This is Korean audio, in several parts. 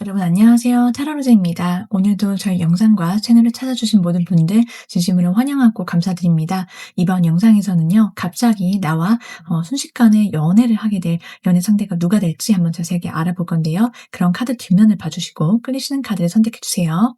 여러분 안녕하세요. 타로로즈입니다. 오늘도 저희 영상과 채널을 찾아주신 모든 분들 진심으로 환영하고 감사드립니다. 이번 영상에서는요. 갑자기 나와 순식간에 연애를 하게 될 연애 상대가 누가 될지 한번 자세하게 알아볼 건데요. 그런 카드 뒷면을 봐주시고 끌리시는 카드를 선택해주세요.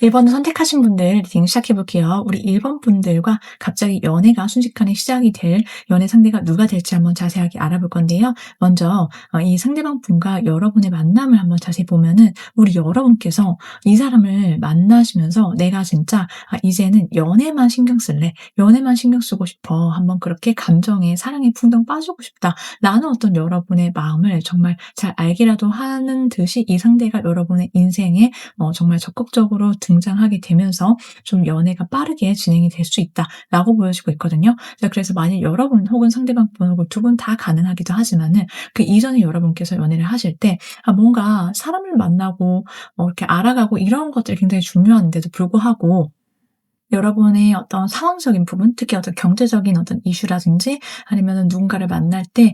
(1번) 선택하신 분들 리딩 시작해 볼게요. 우리 1번 분들과 갑자기 연애가 순식간에 시작이 될 연애 상대가 누가 될지 한번 자세하게 알아볼 건데요. 먼저 이 상대방 분과 여러분의 만남을 한번 자세히 보면은 우리 여러분께서 이 사람을 만나시면서 '내가 진짜 이제는 연애만 신경 쓸래. 연애만 신경 쓰고 싶어. 한번 그렇게 감정에 사랑에 풍덩 빠지고 싶다.'라는 어떤 여러분의 마음을 정말 잘 알기라도 하는 듯이 이 상대가 여러분의 인생에 정말 적극적으로 등장하게 되면서 좀 연애가 빠르게 진행이 될 수 있다라고 보여지고 있거든요. 자, 그래서 만약 여러분 혹은 상대방 분 혹은 두 분 다 가능하기도 하지만은 그 이전에 여러분께서 연애를 하실 때 뭔가 사람을 만나고 이렇게 알아가고 이런 것들이 굉장히 중요한데도 불구하고 여러분의 어떤 상황적인 부분, 특히 어떤 경제적인 어떤 이슈라든지 아니면은 누군가를 만날 때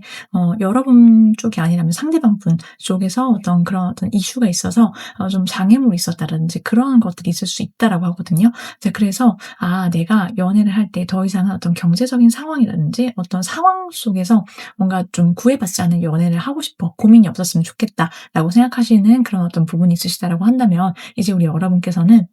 여러분 쪽이 아니라면 상대방 분 쪽에서 어떤 그런 어떤 이슈가 있어서 좀 장애물이 있었다든지 그런 것들이 있을 수 있다라고 하거든요. 자, 그래서 내가 연애를 할 때 더 이상은 어떤 경제적인 상황이라든지 어떤 상황 속에서 뭔가 좀 구애받지 않는 연애를 하고 싶어. 고민이 없었으면 좋겠다라고 생각하시는 그런 어떤 부분이 있으시다라고 한다면 이제 우리 여러분께서는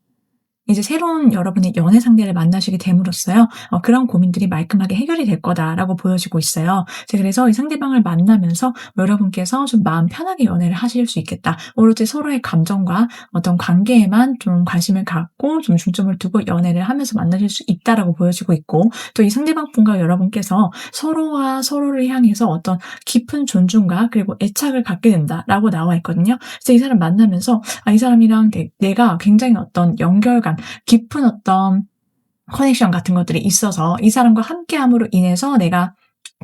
이제 새로운 여러분의 연애 상대를 만나시게 됨으로써요. 그런 고민들이 말끔하게 해결이 될 거다라고 보여지고 있어요. 이제 그래서 이 상대방을 만나면서 여러분께서 좀 마음 편하게 연애를 하실 수 있겠다. 오로지 서로의 감정과 어떤 관계에만 좀 관심을 갖고 좀 중점을 두고 연애를 하면서 만나실 수 있다라고 보여지고 있고, 또 이 상대방 분과 여러분께서 서로와 서로를 향해서 어떤 깊은 존중과 그리고 애착을 갖게 된다라고 나와 있거든요. 그래서 이 사람 만나면서 이 사람이랑 내가 굉장히 어떤 연결감, 깊은 어떤 커넥션 같은 것들이 있어서 이 사람과 함께함으로 인해서 내가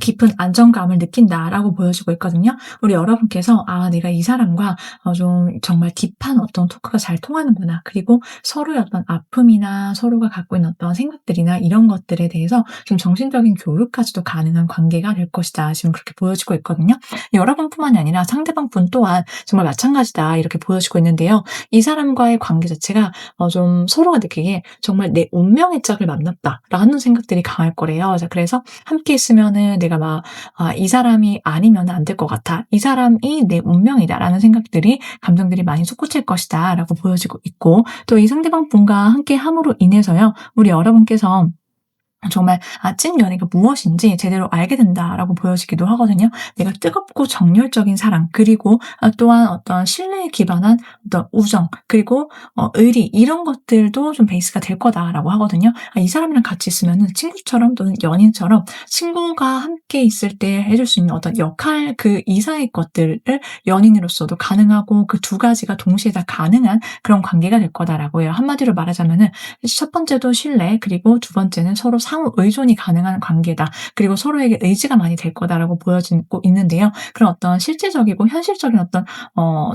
깊은 안정감을 느낀다라고 보여지고 있거든요. 우리 여러분께서 '아 내가 이 사람과 좀 정말 딥한 어떤 토크가 잘 통하는구나. 그리고 서로의 어떤 아픔이나 서로가 갖고 있는 어떤 생각들이나 이런 것들에 대해서 좀 정신적인 교류까지도 가능한 관계가 될 것이다.' 지금 그렇게 보여지고 있거든요. 여러분뿐만이 아니라 상대방 분 또한 정말 마찬가지다 이렇게 보여지고 있는데요. 이 사람과의 관계 자체가 좀 서로가 느끼기에 '정말 내 운명의 짝을 만났다.'라는 생각들이 강할 거래요. 자 그래서 함께 있으면은 내가 막 '아 이 사람이 아니면은 안 될 것 같아. 이 사람이 내 운명이다.'라는 생각들이 감정들이 많이 솟구칠 것이다라고 보여지고 있고 또 이 상대방 분과 함께 함으로 인해서요. 우리 여러분께서 정말 '찐 연애가 무엇인지 제대로 알게 된다.'라고 보여지기도 하거든요. 내가 뜨겁고 정열적인 사랑 그리고 또한 어떤 신뢰에 기반한 어떤 우정 그리고 의리 이런 것들도 좀 베이스가 될 거다라고 하거든요. 이 사람이랑 같이 있으면은 친구처럼 또는 연인처럼 친구가 함께 있을 때 해줄 수 있는 어떤 역할 그 이상의 것들을 연인으로서도 가능하고 그 두 가지가 동시에 다 가능한 그런 관계가 될 거다라고 해요. 한마디로 말하자면은 첫 번째도 신뢰 그리고 두 번째는 서로 상호 의존이 가능한 관계다. 그리고 서로에게 의지가 많이 될 거다라고 보여지고 있는데요. 그런 어떤 실질적이고 현실적인 어떤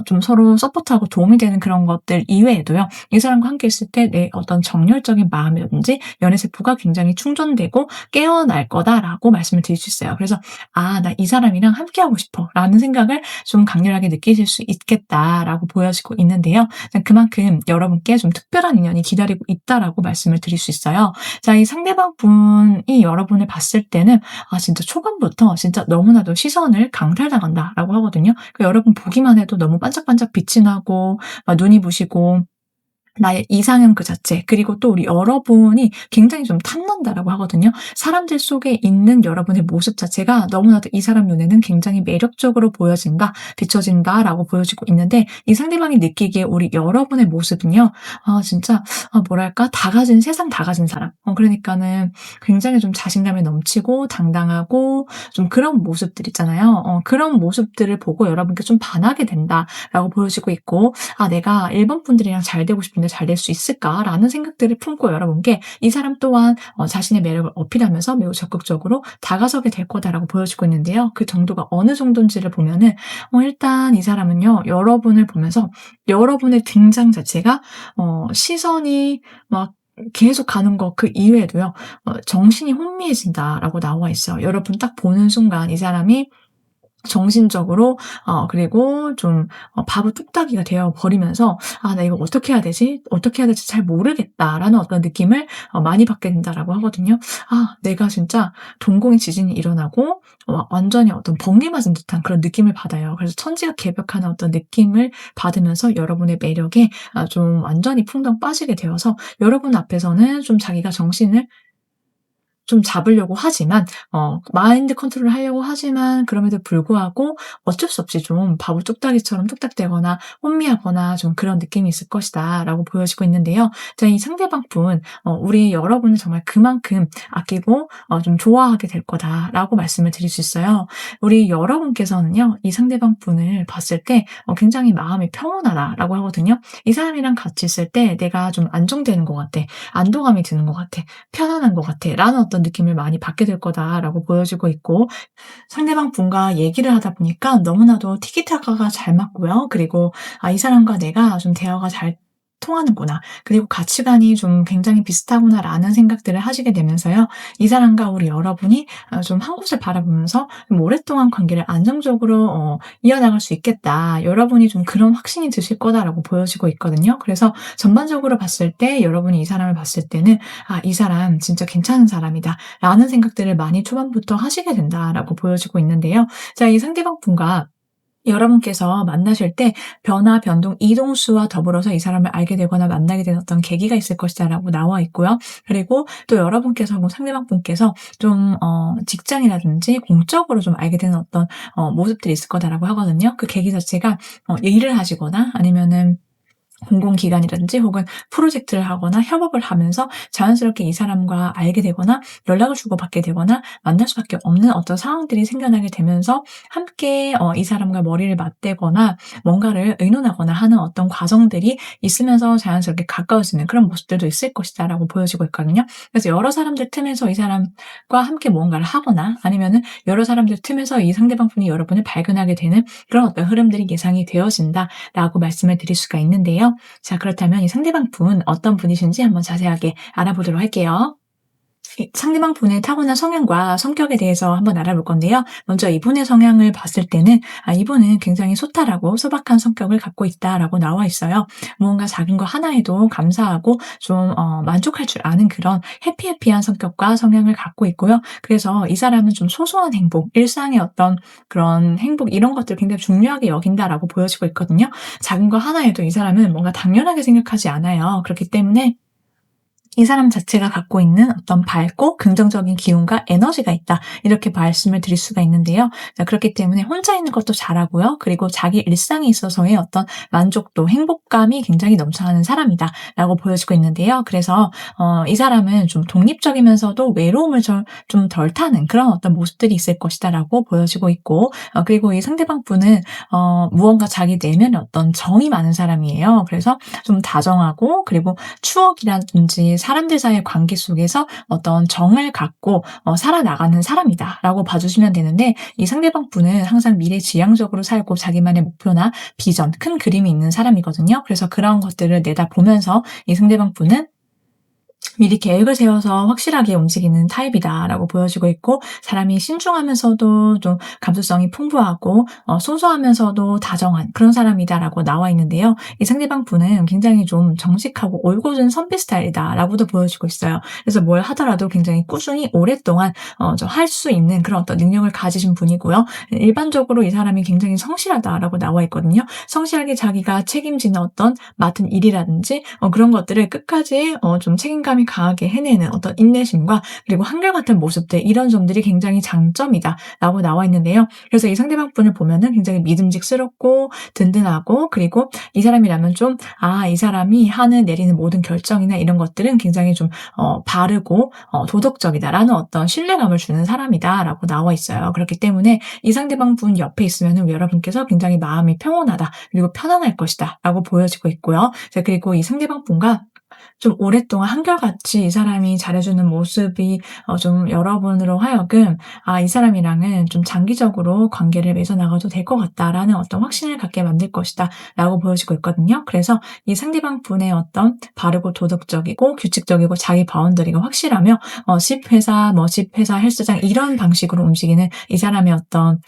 좀 서로 서포트하고 도움이 되는 그런 것들 이외에도요. 이 사람과 함께 있을 때 내 어떤 정열적인 마음이라든지 연애 세포가 굉장히 충전되고 깨어날 거다라고 말씀을 드릴 수 있어요. 그래서 '아 나 이 사람이랑 함께하고 싶어.'라는 생각을 좀 강렬하게 느끼실 수 있겠다라고 보여지고 있는데요. 그만큼 여러분께 좀 특별한 인연이 기다리고 있다라고 말씀을 드릴 수 있어요. 자, 이 상대방 분이 여러분을 봤을 때는 진짜 초반부터 진짜 너무나도 시선을 강탈당한다라고 하거든요. 여러분 보기만 해도 너무 반짝반짝 빛이 나고 막 눈이 부시고 나의 이상형 그 자체 그리고 또 우리 여러분이 굉장히 좀 탐난다라고 하거든요. 사람들 속에 있는 여러분의 모습 자체가 너무나도 이 사람 눈에는 굉장히 매력적으로 보여진다, 비춰진다라고 보여지고 있는데 이 상대방이 느끼기에 우리 여러분의 모습은요. 진짜 뭐랄까 다 가진 세상 다 가진 사람. 그러니까는 굉장히 좀 자신감이 넘치고 당당하고 좀 그런 모습들 있잖아요. 그런 모습들을 보고 여러분께 좀 반하게 된다라고 보여지고 있고 '아 내가 일본 분들이랑 잘 되고 싶은데 잘 될 수 있을까?'라는 생각들을 품고 여러분께 이 사람 또한 자신의 매력을 어필하면서 매우 적극적으로 다가서게 될 거다라고 보여지고 있는데요. 그 정도가 어느 정도인지를 보면은 일단 이 사람은요. 여러분을 보면서 여러분의 등장 자체가 시선이 막 계속 가는 거 그 이외에도요. "정신이 혼미해진다."라고 나와 있어요. 여러분 딱 보는 순간 이 사람이 정신적으로 그리고 좀 바보 뚝딱이가 되어 버리면서 '아 나 이거 어떻게 해야 되지? 어떻게 해야 될지 잘 모르겠다.'라는 어떤 느낌을 많이 받게 된다라고 하거든요. 내가 진짜 동공의 지진이 일어나고 완전히 어떤 번개 맞은 듯한 그런 느낌을 받아요. 그래서 천지가 개벽하는 어떤 느낌을 받으면서 여러분의 매력에 좀 완전히 풍덩 빠지게 되어서 여러분 앞에서는 좀 자기가 정신을 좀 잡으려고 하지만 마인드 컨트롤을 하려고 하지만 그럼에도 불구하고 어쩔 수 없이 좀 바보 뚝딱이처럼 뚝딱대거나 혼미하거나 좀 그런 느낌이 있을 것이다라고 보여지고 있는데요. 자 이 상대방 분 우리 여러분을 정말 그만큼 아끼고 좀 좋아하게 될 거다라고 말씀을 드릴 수 있어요. 우리 여러분께서는요. 이 상대방 분을 봤을 때 굉장히 마음이 평온하다라고 하거든요. 이 사람이랑 같이 있을 때 내가 좀 안정되는 것 같아. 안도감이 드는 것 같아. 편안한 것 같아.'라는 어떤 느낌을 많이 받게 될 거다라고 보여지고 있고 상대방 분과 얘기를 하다 보니까 너무나도 티키타카가 잘 맞고요. 그리고 '이 사람과 내가 좀 대화가 잘 통하는구나. 그리고 가치관이 좀 굉장히 비슷하구나.'라는 생각들을 하시게 되면서요. 이 사람과 우리 여러분이 좀 한 곳을 바라보면서 좀 오랫동안 관계를 안정적으로 이어나갈 수 있겠다. 여러분이 좀 그런 확신이 드실 거다라고 보여지고 있거든요. 그래서 전반적으로 봤을 때 여러분이 이 사람을 봤을 때는 '아 이 사람 진짜 괜찮은 사람이다.'라는 생각들을 많이 초반부터 하시게 된다라고 보여지고 있는데요. 자 이 상대방 분과 여러분께서 만나실 때 변화, 변동, 이동수와 더불어서 이 사람을 알게 되거나 만나게 된 어떤 계기가 있을 것이다라고 나와 있고요. 그리고 또 여러분께서 뭐 상대방 분께서 좀 직장이라든지 공적으로 좀 알게 되는 어떤 모습들이 있을 거다라고 하거든요. 그 계기 자체가 일을 하시거나 아니면은 공공기관이라든지 혹은 프로젝트를 하거나 협업을 하면서 자연스럽게 이 사람과 알게 되거나 연락을 주고받게 되거나 만날 수밖에 없는 어떤 상황들이 생겨나게 되면서 함께 이 사람과 머리를 맞대거나 뭔가를 의논하거나 하는 어떤 과정들이 있으면서 자연스럽게 가까워지는 그런 모습들도 있을 것이다라고 보여지고 있거든요. 그래서 여러 사람들 틈에서 이 사람과 함께 무언가를 하거나 아니면은 여러 사람들 틈에서 이 상대방분이 여러분을 발견하게 되는 그런 어떤 흐름들이 예상이 되어진다라고 말씀을 드릴 수가 있는데요. 자, 그렇다면 이 상대방 분 어떤 분이신지 한번 자세하게 알아보도록 할게요. 이 상대방 분의 타고난 성향과 성격에 대해서 한번 알아볼 건데요. 먼저 이분의 성향을 봤을 때는 이분은 굉장히 소탈하고 소박한 성격을 갖고 있다라고 나와 있어요. 무언가 작은 거 하나에도 감사하고 좀 만족할 줄 아는 그런 해피해피한 성격과 성향을 갖고 있고요. 그래서 이 사람은 좀 소소한 행복, 일상의 어떤 그런 행복 이런 것들을 굉장히 중요하게 여긴다라고 보여지고 있거든요. 작은 거 하나에도 이 사람은 뭔가 당연하게 생각하지 않아요. 그렇기 때문에 이 사람 자체가 갖고 있는 어떤 밝고 긍정적인 기운과 에너지가 있다. 이렇게 말씀을 드릴 수가 있는데요. 자, 그렇기 때문에 혼자 있는 것도 잘하고요. 그리고 자기 일상에 있어서의 어떤 만족도, 행복감이 굉장히 넘쳐나는 사람이다. 라고 보여지고 있는데요. 그래서 이 사람은 좀 독립적이면서도 외로움을 좀 덜 타는 그런 어떤 모습들이 있을 것이다. 라고 보여지고 있고 그리고 이 상대방 분은 무언가 자기 내면에 어떤 정이 많은 사람이에요. 그래서 좀 다정하고 그리고 추억이라든지 사람들 사이의 관계 속에서 어떤 정을 갖고 살아나가는 사람이다라고 봐주시면 되는데 이 상대방 분은 항상 미래지향적으로 살고 자기만의 목표나 비전, 큰 그림이 있는 사람이거든요. 그래서 그런 것들을 내다보면서 이 상대방 분은 미리 계획을 세워서 확실하게 움직이는 타입이다라고 보여지고 있고 사람이 신중하면서도 좀 감수성이 풍부하고 소소하면서도 다정한 그런 사람이다라고 나와 있는데요. 이 상대방 분은 굉장히 좀 정직하고 올곧은 선비 스타일이다라고도 보여지고 있어요. 그래서 뭘 하더라도 굉장히 꾸준히 오랫동안 좀 할 수 있는 그런 어떤 능력을 가지신 분이고요. 일반적으로 이 사람이 굉장히 성실하다라고 나와 있거든요. 성실하게 자기가 책임지는 어떤 맡은 일이라든지 그런 것들을 끝까지 좀 책임감이 강하게 해내는 어떤 인내심과 그리고 한결같은 모습들 이런 점들이 굉장히 장점이다라고 나와 있는데요. 그래서 이 상대방 분을 보면은 굉장히 믿음직스럽고 든든하고 그리고 이 사람이라면 좀 이 사람이 하는 내리는 모든 결정이나 이런 것들은 굉장히 좀 바르고 도덕적이다라는 어떤 신뢰감을 주는 사람이다라고 나와 있어요. 그렇기 때문에 이 상대방 분 옆에 있으면은 여러분께서 굉장히 마음이 평온하다 그리고 편안할 것이다라고 보여지고 있고요. 자, 그리고 이 상대방 분과 좀 오랫동안 한결같이 이 사람이 잘해주는 모습이 좀 여러분으로 하여금 '이 사람이랑은 좀 장기적으로 관계를 맺어 나가도 될 것 같다.'라는 어떤 확신을 갖게 만들 것이다라고 보여지고 있거든요. 그래서 이 상대방 분의 어떤 바르고 도덕적이고 규칙적이고 자기 바운더리가 확실하며 집 회사, 집 회사 헬스장 이런 방식으로 움직이는 이 사람의 어떤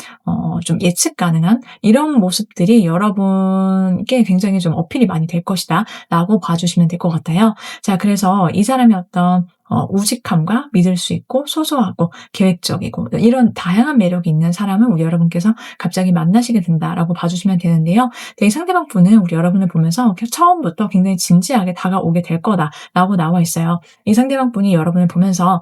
좀 예측 가능한 이런 모습들이 여러분께 굉장히 좀 어필이 많이 될 것이다라고 봐 주시면 될 것 같아요. 자, 그래서 이 사람의 어떤 우직함과 믿을 수 있고 소소하고 계획적이고 이런 다양한 매력이 있는 사람을 우리 여러분께서 갑자기 만나시게 된다라고 봐 주시면 되는데요. 이 상대방 분은 우리 여러분을 보면서 처음부터 굉장히 진지하게 다가오게 될 거다라고 나와 있어요. 이 상대방 분이 여러분을 보면서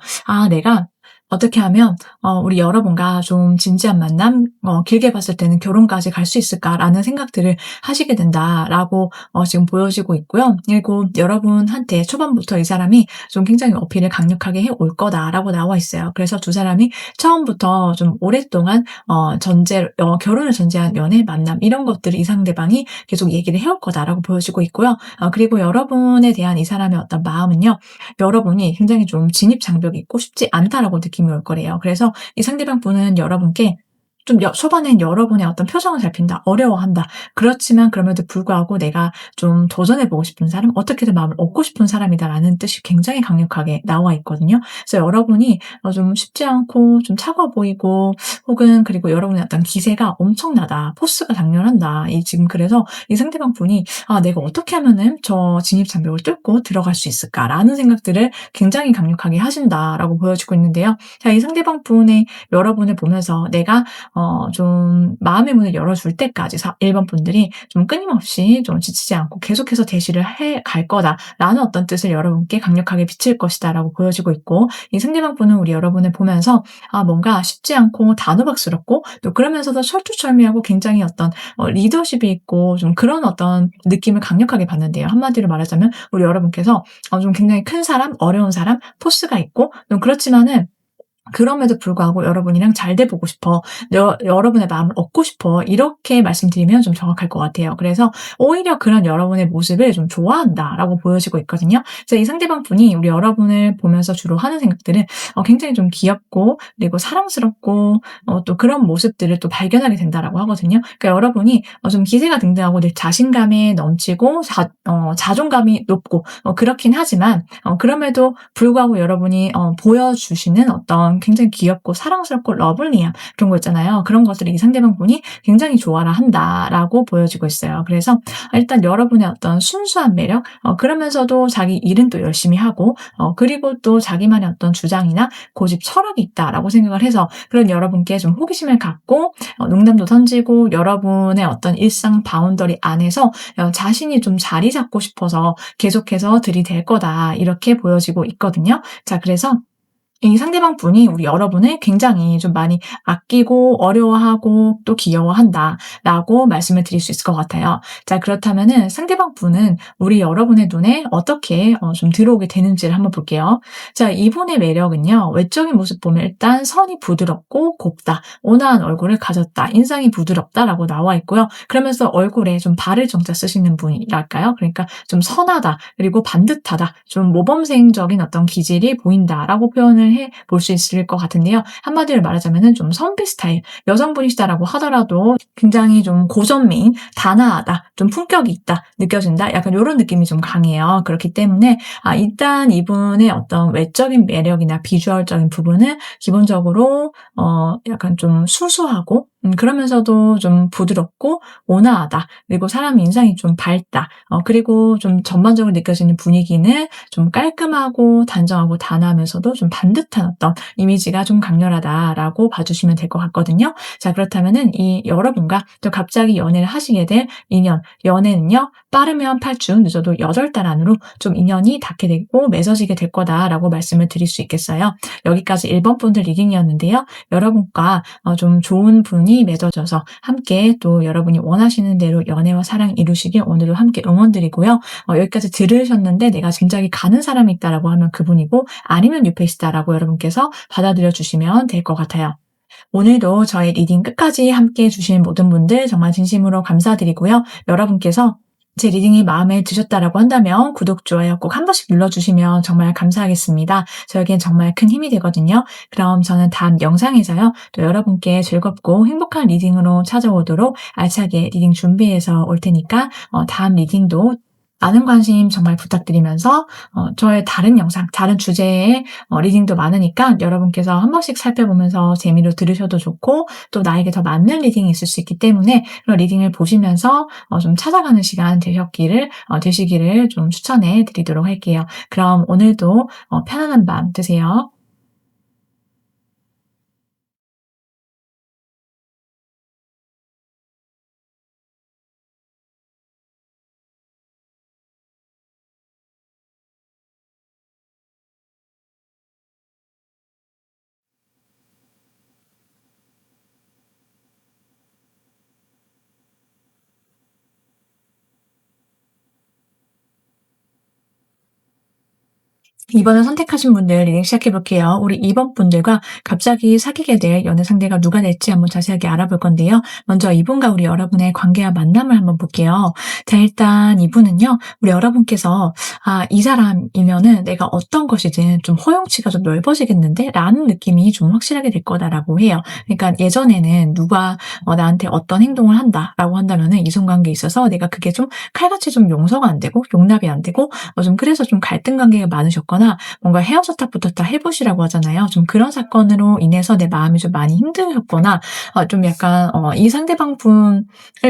'내가 어떻게 하면 우리 여러분과 좀 진지한 만남 길게 봤을 때는 결혼까지 갈 수 있을까?'라는 생각들을 하시게 된다라고 지금 보여지고 있고요. 그리고 여러분한테 초반부터 이 사람이 좀 굉장히 어필을 강력하게 해 올 거다라고 나와 있어요. 그래서 두 사람이 처음부터 좀 오랫동안 결혼을 전제한 연애, 만남 이런 것들을 이 상대방이 계속 얘기를 해올 거다라고 보여지고 있고요. 그리고 여러분에 대한 이 사람의 어떤 마음은요. 여러분이 굉장히 좀 진입 장벽이 있고 쉽지 않다라고 느낌이 올 거래요. 그래서 이 상대방 분은 여러분께 좀 초반엔 여러분의 어떤 표정을 살핀다. 어려워한다. 그렇지만 그럼에도 불구하고 '내가 좀 도전해 보고 싶은 사람, 어떻게든 마음을 얻고 싶은 사람이다.'라는 뜻이 굉장히 강력하게 나와 있거든요. 그래서 여러분이 좀 쉽지 않고 좀 차가워 보이고 혹은 그리고 여러분의 어떤 기세가 엄청나다. 포스가 당연한다. 지금 그래서 이 상대방 분이 '내가 어떻게 하면은 저 진입 장벽을 뚫고 들어갈 수 있을까?'라는 생각들을 굉장히 강력하게 하신다라고 보여지고 있는데요. 자, 이 상대방 분의 여러분을 보면서 내가 좀 마음의 문을 열어줄 때까지 1번 분들이 좀 끊임없이 좀 지치지 않고 계속해서 대시를 해 갈 거다라는 어떤 뜻을 여러분께 강력하게 비칠 것이다라고 보여지고 있고, 이 상대방 분은 우리 여러분을 보면서 뭔가 쉽지 않고 단호박스럽고 또 그러면서도 철두철미하고 굉장히 어떤 리더십이 있고 좀 그런 어떤 느낌을 강력하게 받는데요. 한마디로 말하자면 우리 여러분께서 좀 굉장히 큰 사람, 어려운 사람, 포스가 있고 좀 그렇지만은 그럼에도 불구하고 "여러분이랑 잘 돼 보고 싶어. 여러분의 마음을 얻고 싶어." 이렇게 말씀드리면 좀 정확할 것 같아요. 그래서 오히려 그런 여러분의 모습을 좀 좋아한다라고 보여지고 있거든요. 그래서 이 상대방 분이 우리 여러분을 보면서 주로 하는 생각들은 굉장히 좀 귀엽고 그리고 사랑스럽고 또 그런 모습들을 또 발견하게 된다라고 하거든요. 그러니까 여러분이 좀 기세가 등등하고 늘 자신감에 넘치고 자존감이 높고 그렇긴 하지만 그럼에도 불구하고 여러분이 보여주시는 어떤 굉장히 귀엽고 사랑스럽고 러블리함, 그런 거 있잖아요. 그런 것들을 이 상대방 분이 굉장히 좋아라 한다라고 보여지고 있어요. 그래서 일단 여러분의 어떤 순수한 매력, 그러면서도 자기 일은 또 열심히 하고 그리고 또 자기만의 어떤 주장이나 고집, 철학이 있다라고 생각을 해서 그런 여러분께 좀 호기심을 갖고 농담도 던지고 여러분의 어떤 일상 바운더리 안에서 자신이 좀 자리 잡고 싶어서 계속해서 들이댈 거다, 이렇게 보여지고 있거든요. 자, 그래서 이 상대방 분이 우리 여러분을 굉장히 좀 많이 아끼고 어려워하고 또 귀여워한다라고 말씀을 드릴 수 있을 것 같아요. 자, 그렇다면은 상대방 분은 우리 여러분의 눈에 어떻게 좀 들어오게 되는지를 한번 볼게요. 자, 이분의 매력은요, 외적인 모습 보면 일단 선이 부드럽고 곱다, 온화한 얼굴을 가졌다, 인상이 부드럽다라고 나와 있고요. 그러면서 얼굴에 좀 발을 정자 쓰시는 분이랄까요? 그러니까 좀 선하다, 그리고 반듯하다, 좀 모범생적인 어떤 기질이 보인다라고 표현을 해 볼 수 있을 것 같은데요. 한마디로 말하자면은 좀 선비 스타일, 여성분이시다라고 하더라도 굉장히 좀 고전미인, 단아하다, 좀 품격이 있다, 느껴진다, 약간 요런 느낌이 좀 강해요. 그렇기 때문에 일단 이분의 어떤 외적인 매력이나 비주얼적인 부분은 기본적으로 약간 좀 수수하고 그러면서도 좀 부드럽고 온화하다, 그리고 사람 인상이 좀 밝다, 그리고 좀 전반적으로 느껴지는 분위기는 좀 깔끔하고 단정하고 단아하면서도 좀 반듯한 어떤 이미지가 좀 강렬하다라고 봐주시면 될 것 같거든요. 자, 그렇다면은 이 여러분과 또 갑자기 연애를 하시게 될 인연, 연애는요, 빠르면 8주, 늦어도 8달 안으로 좀 인연이 닿게 되고 맺어지게 될 거다라고 말씀을 드릴 수 있겠어요. 여기까지 1번 분들 리딩이었는데요. 여러분과 좀 좋은 분이 맺어져서 함께 또 여러분이 원하시는 대로 연애와 사랑 이루시길 오늘도 함께 응원드리고요. 여기까지 들으셨는데 내가 진작에 가는 사람이 있다라고 하면 그분이고, 아니면 뉴페이스다라고 여러분께서 받아들여 주시면 될 것 같아요. 오늘도 저의 리딩 끝까지 함께 해주신 모든 분들 정말 진심으로 감사드리고요. 여러분께서 제 리딩이 마음에 드셨다라고 한다면 구독, 좋아요 꼭 한 번씩 눌러주시면 정말 감사하겠습니다. 저에겐 정말 큰 힘이 되거든요. 그럼 저는 다음 영상에서요, 또 여러분께 즐겁고 행복한 리딩으로 찾아오도록 알차게 리딩 준비해서 올 테니까 다음 리딩도 많은 관심 정말 부탁드리면서 저의 다른 영상, 다른 주제의 리딩도 많으니까 여러분께서 한 번씩 살펴보면서 재미로 들으셔도 좋고, 또 나에게 더 맞는 리딩이 있을 수 있기 때문에 그런 리딩을 보시면서 좀 찾아가는 시간 되시기를 좀 추천해 드리도록 할게요. 그럼 오늘도 편안한 밤 되세요. 이번을 선택하신 분들 리딩 시작해 볼게요. 우리 2번 분들과 갑자기 사귀게 될 연애 상대가 누가 될지 한번 자세하게 알아볼 건데요. 먼저 이분과 우리 여러분의 관계와 만남을 한번 볼게요. 자, 일단 이분은요, 우리 여러분께서 이 사람이면은 내가 어떤 것이든 좀 허용치가 좀 넓어지겠는데? 라는 느낌이 좀 확실하게 될 거다라고 해요. 그러니까 예전에는 누가 나한테 어떤 행동을 한다라고 한다면은 이성관계에 있어서 내가 그게 좀 칼같이 좀 용서가 안 되고 용납이 안 되고 좀 그래서 좀 갈등 관계가 많으셨거나, 있거나 뭔가 헤어졌다 붙었다 해 보시라고 하잖아요. 좀 그런 사건으로 인해서 내 마음이 좀 많이 힘드셨거나 좀 약간 이 상대방 분을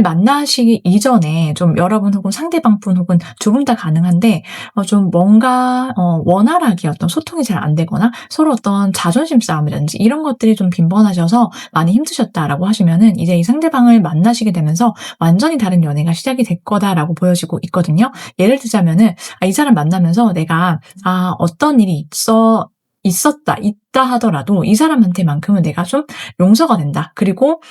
만나시기 이전에 좀 여러분 혹은 상대방 분 혹은 두 분 다 가능한데 좀 뭔가 원활하게 어떤 소통이 잘 안 되거나 서로 어떤 자존심 싸움이라든지 이런 것들이 좀 빈번하셔서 많이 힘드셨다라고 하시면은 이제 이 상대방을 만나시게 되면서 완전히 다른 연애가 시작이 될 거다라고 보여지고 있거든요. 예를 들자면은 이 사람 만나면서 내가 어떤 일이 있다 하더라도 이 사람한테만큼은 내가 좀 용서가 된다. 그리고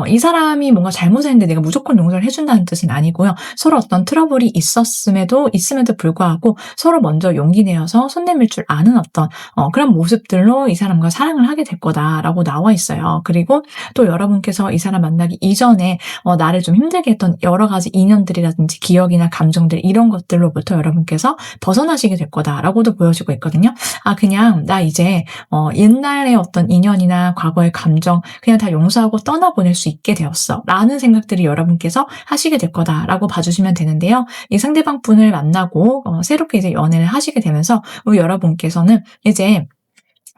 이 사람이 뭔가 잘못했는데 내가 무조건 용서를 해준다는 뜻은 아니고요. 서로 어떤 트러블이 있음에도 불구하고 서로 먼저 용기 내어서 손 내밀 줄 아는 어떤 그런 모습들로 이 사람과 사랑을 하게 될 거다라고 나와 있어요. 그리고 또 여러분께서 이 사람 만나기 이전에 나를 좀 힘들게 했던 여러 가지 인연들이라든지 기억이나 감정들 이런 것들로부터 여러분께서 벗어나시게 될 거다라고도 보여지고 있거든요. 그냥 나 이제 옛날의 어떤 인연이나 과거의 감정 그냥 다 용서하고 떠나보낼 수 있게 되었어 라는 생각들이 여러분께서 하시게 될 거다라고 봐주시면 되는데요. 이 상대방 분을 만나고 새롭게 이제 연애를 하시게 되면서 우리 여러분께서는 이제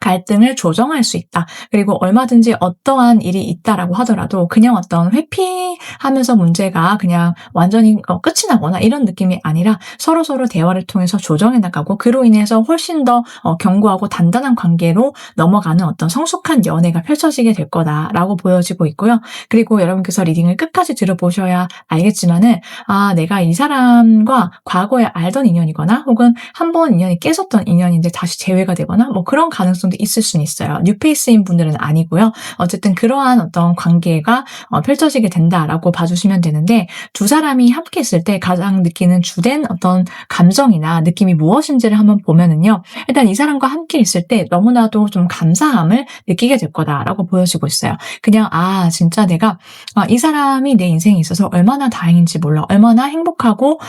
갈등을 조정할 수 있다. 그리고 얼마든지 어떠한 일이 있다라고 하더라도 그냥 어떤 회피하면서 문제가 그냥 완전히 끝이 나거나 이런 느낌이 아니라 서로서로 대화를 통해서 조정해 나가고 그로 인해서 훨씬 더 견고하고 단단한 관계로 넘어가는 어떤 성숙한 연애가 펼쳐지게 될 거다라고 보여지고 있고요. 그리고 여러분께서 리딩을 끝까지 들어보셔야 알겠지만은 내가 이 사람과 과거에 알던 인연이거나 혹은 한번 인연이 깨졌던 인연인데 다시 재회가 되거나 뭐 그런 가능성도 있을 수는 있어요. 뉴페이스인 분들은 아니고요. 어쨌든 그러한 어떤 관계가 펼쳐지게 된다라고 봐주시면 되는데 두 사람이 함께 있을 때 가장 느끼는 주된 어떤 감정이나 느낌이 무엇인지를 한번 보면은요. 일단 이 사람과 함께 있을 때 너무나도 좀 감사함을 느끼게 될 거다라고 보여지고 있어요. 그냥 진짜 내가 이 사람이 내 인생에 있어서 얼마나 다행인지 몰라. 얼마나 행복하고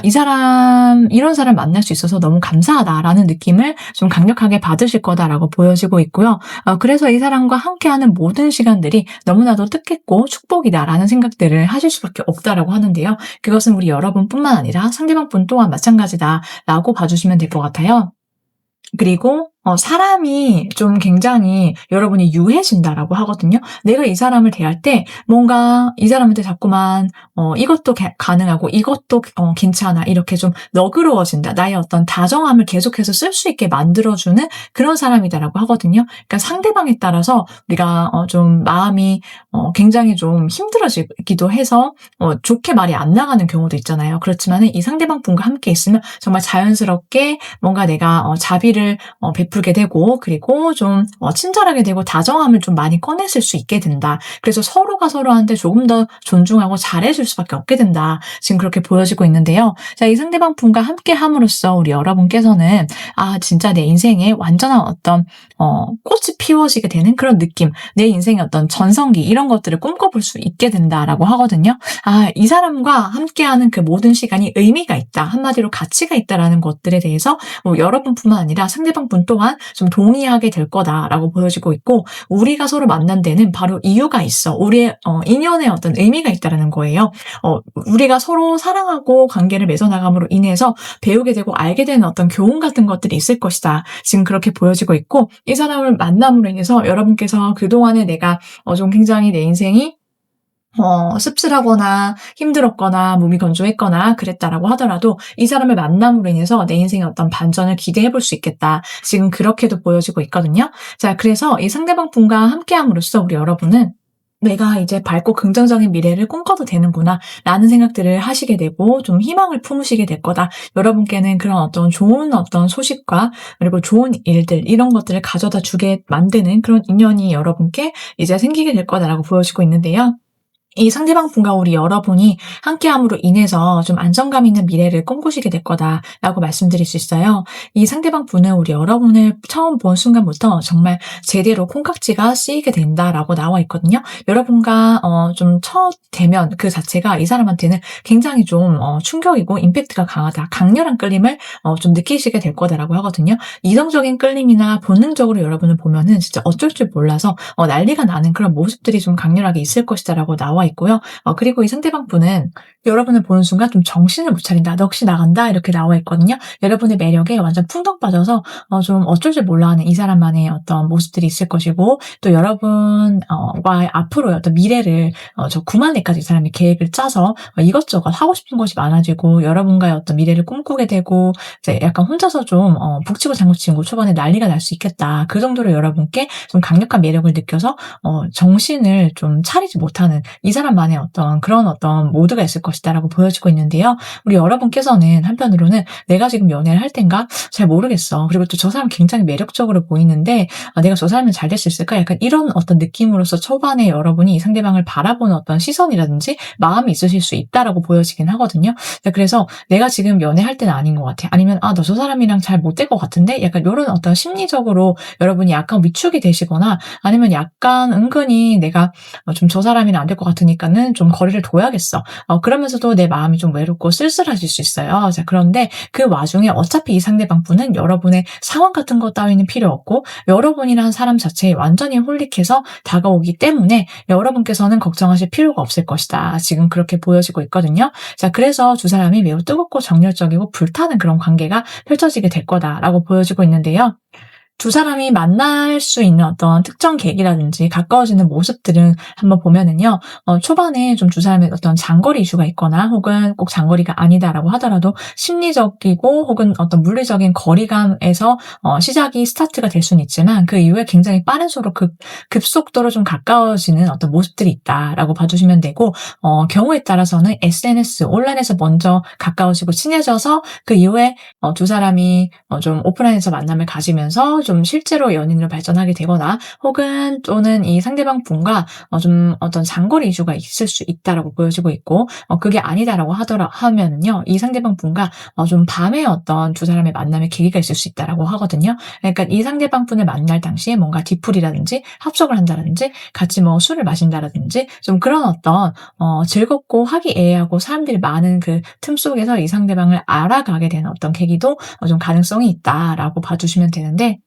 이런 사람 만날 수 있어서 너무 감사하다라는 느낌을 좀 강력하게 받으실 거다라고 보여지고 있고요. 그래서 이 사람과 함께하는 모든 시간들이 너무나도 뜻깊고 축복이다라는 생각들을 하실 수밖에 없다라고 하는데요. 그것은 우리 여러분뿐만 아니라 상대방 분 또한 마찬가지다라고 봐주시면 될 것 같아요. 그리고 사람이 좀 굉장히 여러분이 유해진다라고 하거든요. 내가 이 사람을 대할 때 뭔가 이 사람한테 자꾸만 이것도 가능하고 이것도 괜찮아 이렇게 좀 너그러워진다. 나의 어떤 다정함을 계속해서 쓸 수 있게 만들어주는 그런 사람이다라고 하거든요. 그러니까 상대방에 따라서 우리가 좀 마음이 굉장히 좀 힘들어지기도 해서 좋게 말이 안 나가는 경우도 있잖아요. 그렇지만 이 상대방 분과 함께 있으면 정말 자연스럽게 뭔가 내가 자비를 베풀게 되고 그리고 좀 친절하게 되고 다정함을 좀 많이 꺼냈을 수 있게 된다. 그래서 서로가 서로한테 조금 더 존중하고 잘해줄 수밖에 없게 된다. 지금 그렇게 보여지고 있는데요. 자, 이 상대방 분과 함께 함으로써 우리 여러분께서는 진짜 내 인생에 완전한 어떤 꽃이 피워지게 되는 그런 느낌, 내 인생의 어떤 전성기 이런 것들을 꿈꿔볼 수 있게 된다라고 하거든요. 이 사람과 함께하는 그 모든 시간이 의미가 있다. 한마디로 가치가 있다라는 것들에 대해서 여러분뿐만 아니라 상대방 분 또한 좀 동의하게 될 거다라고 보여지고 있고 우리가 서로 만난 데는 바로 이유가 있어. 우리의 인연에 어떤 의미가 있다라는 거예요. 우리가 서로 사랑하고 관계를 맺어나감으로 인해서 배우게 되고 알게 되는 어떤 교훈 같은 것들이 있을 것이다. 지금 그렇게 보여지고 있고 이 사람을 만남으로 인해서 여러분께서 그동안에 내가 좀 굉장히 내 인생이 씁쓸하거나 힘들었거나 몸이 건조했거나 그랬다라고 하더라도 이 사람을 만남으로 인해서 내 인생의 어떤 반전을 기대해 볼 수 있겠다. 지금 그렇게도 보여지고 있거든요. 자, 그래서 이 상대방 분과 함께함으로써 우리 여러분은 내가 이제 밝고 긍정적인 미래를 꿈꿔도 되는구나 라는 생각들을 하시게 되고 좀 희망을 품으시게 될 거다. 여러분께는 그런 어떤 좋은 어떤 소식과 그리고 좋은 일들 이런 것들을 가져다 주게 만드는 그런 인연이 여러분께 이제 생기게 될 거다라고 보여지고 있는데요. 이 상대방 분과 우리 여러분이 함께함으로 인해서 좀 안정감 있는 미래를 꿈꾸시게 될 거다라고 말씀드릴 수 있어요. 이 상대방 분은 우리 여러분을 처음 본 순간부터 정말 제대로 콩깍지가 쓰이게 된다라고 나와 있거든요. 여러분과 좀 첫 대면 그 자체가 이 사람한테는 굉장히 좀 충격이고 임팩트가 강하다. 강렬한 끌림을 좀 느끼시게 될 거다라고 하거든요. 이성적인 끌림이나 본능적으로 여러분을 보면은 진짜 어쩔 줄 몰라서 난리가 나는 그런 모습들이 좀 강렬하게 있을 것이다라고 나와 나와 있고요. 그리고 이 상대방 분은 여러분을 보는 순간 좀 정신을 못 차린다. 넋이 나간다. 이렇게 나와 있거든요. 여러분의 매력에 완전 풍덩 빠져서 좀 어쩔 줄 몰라 하는 이 사람만의 어떤 모습들이 있을 것이고, 또 여러분 과 앞으로의 어떤 미래를 저 9만 내까지 이 사람이 계획을 짜서 이것저것 하고 싶은 것이 많아지고, 여러분과의 어떤 미래를 꿈꾸게 되고, 이제 약간 혼자서 좀 북치고 장구치고 초반에 난리가 날 수 있겠다. 그 정도로 여러분께 좀 강력한 매력을 느껴서 정신을 좀 차리지 못하는 이 사람만의 어떤 그런 어떤 모드가 있을 것이다라고 보여지고 있는데요. 우리 여러분께서는 한편으로는 '내가 지금 연애를 할 땐가? 잘 모르겠어. 그리고 또 저 사람 굉장히 매력적으로 보이는데 내가 저 사람이랑 잘 될 수 있을까?' 약간 이런 어떤 느낌으로서 초반에 여러분이 이 상대방을 바라보는 어떤 시선이라든지 마음이 있으실 수 있다라고 보여지긴 하거든요. 그래서 '내가 지금 연애할 때는 아닌 것 같아.' 아니면 '아 너 저 사람이랑 잘 못 될 것 같은데?' 약간 요런 어떤 심리적으로 여러분이 약간 위축이 되시거나, 아니면 약간 은근히 '내가 좀 저 사람이랑 안 될 것 같으니까는 좀 거리를 둬야겠어.' 그러면서도 내 마음이 좀 외롭고 쓸쓸하실 수 있어요. 자, 그런데 그 와중에 어차피 이 상대방 분은 여러분의 상황 같은 것 따위는 필요 없고, 여러분이라는 사람 자체에 완전히 홀릭해서 다가오기 때문에 여러분께서는 걱정하실 필요가 없을 것이다. 지금 그렇게 보여지고 있거든요. 자, 그래서 두 사람이 매우 뜨겁고 정열적이고 불타는 그런 관계가 펼쳐지게 될 거다라고 보여지고 있는데요. 두 사람이 만날 수 있는 어떤 특정 계기라든지 가까워지는 모습들은 한번 보면은요. 초반에 좀 두 사람의 어떤 장거리 이슈가 있거나, 혹은 꼭 장거리가 아니다라고 하더라도 심리적이고 혹은 어떤 물리적인 거리감에서 시작이 스타트가 될 수는 있지만, 그 이후에 굉장히 빠른 속도로 급속도로 좀 가까워지는 어떤 모습들이 있다라고 봐주시면 되고, 경우에 따라서는 SNS 온라인에서 먼저 가까워지고 친해져서 그 이후에 두 사람이 좀 오프라인에서 만남을 가지면서 좀 실제로 연인으로 발전하게 되거나, 혹은 또는 이 상대방 분과 좀 어떤 장거리 이슈가 있을 수 있다라고 보여지고 있고, 그게 아니다라고 하면은요, 이 상대방 분과 좀 밤에 어떤 두 사람의 만남의 계기가 있을 수 있다라고 하거든요. 그러니까 이 상대방 분을 만날 당시에 뭔가 뒤풀이라든지 합석을 한다든지 같이 뭐 술을 마신다라든지 좀 그런 어떤 즐겁고 화기애애하고 사람들이 많은 그 틈 속에서 이 상대방을 알아가게 되는 어떤 계기도 좀 가능성이 있다라고 봐주시면 되는데,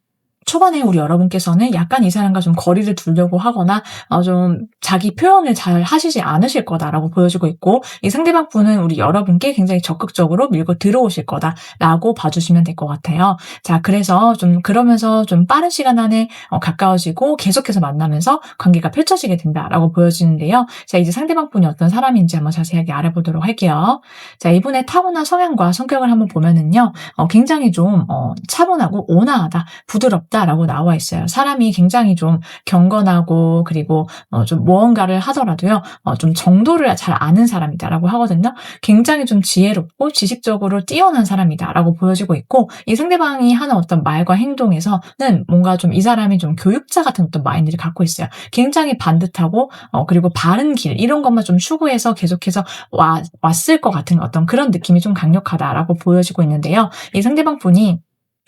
초반에 우리 여러분께서는 약간 이 사람과 좀 거리를 두려고 하거나 좀 자기 표현을 잘 하시지 않으실 거다라고 보여지고 있고, 이 상대방 분은 우리 여러분께 굉장히 적극적으로 밀고 들어오실 거다라고 봐주시면 될 것 같아요. 자, 그래서 좀 그러면서 좀 빠른 시간 안에 가까워지고 계속해서 만나면서 관계가 펼쳐지게 된다라고 보여지는데요. 자, 이제 상대방 분이 어떤 사람인지 한번 자세하게 알아보도록 할게요. 자, 이분의 타고난 성향과 성격을 한번 보면은요, 굉장히 좀 차분하고 온화하다, 부드럽다라고 나와 있어요. 사람이 굉장히 좀 경건하고, 그리고 좀 무언가를 하더라도요, 좀 정도를 잘 아는 사람이다라고 하거든요. 굉장히 좀 지혜롭고 지식적으로 뛰어난 사람이다라고 보여지고 있고, 이 상대방이 하는 어떤 말과 행동에서는 뭔가 좀 이 사람이 좀 교육자 같은 어떤 마인드를 갖고 있어요. 굉장히 반듯하고, 그리고 바른 길 이런 것만 좀 추구해서 계속해서 왔을 것 같은 어떤 그런 느낌이 좀 강력하다라고 보여지고 있는데요. 이 상대방 분이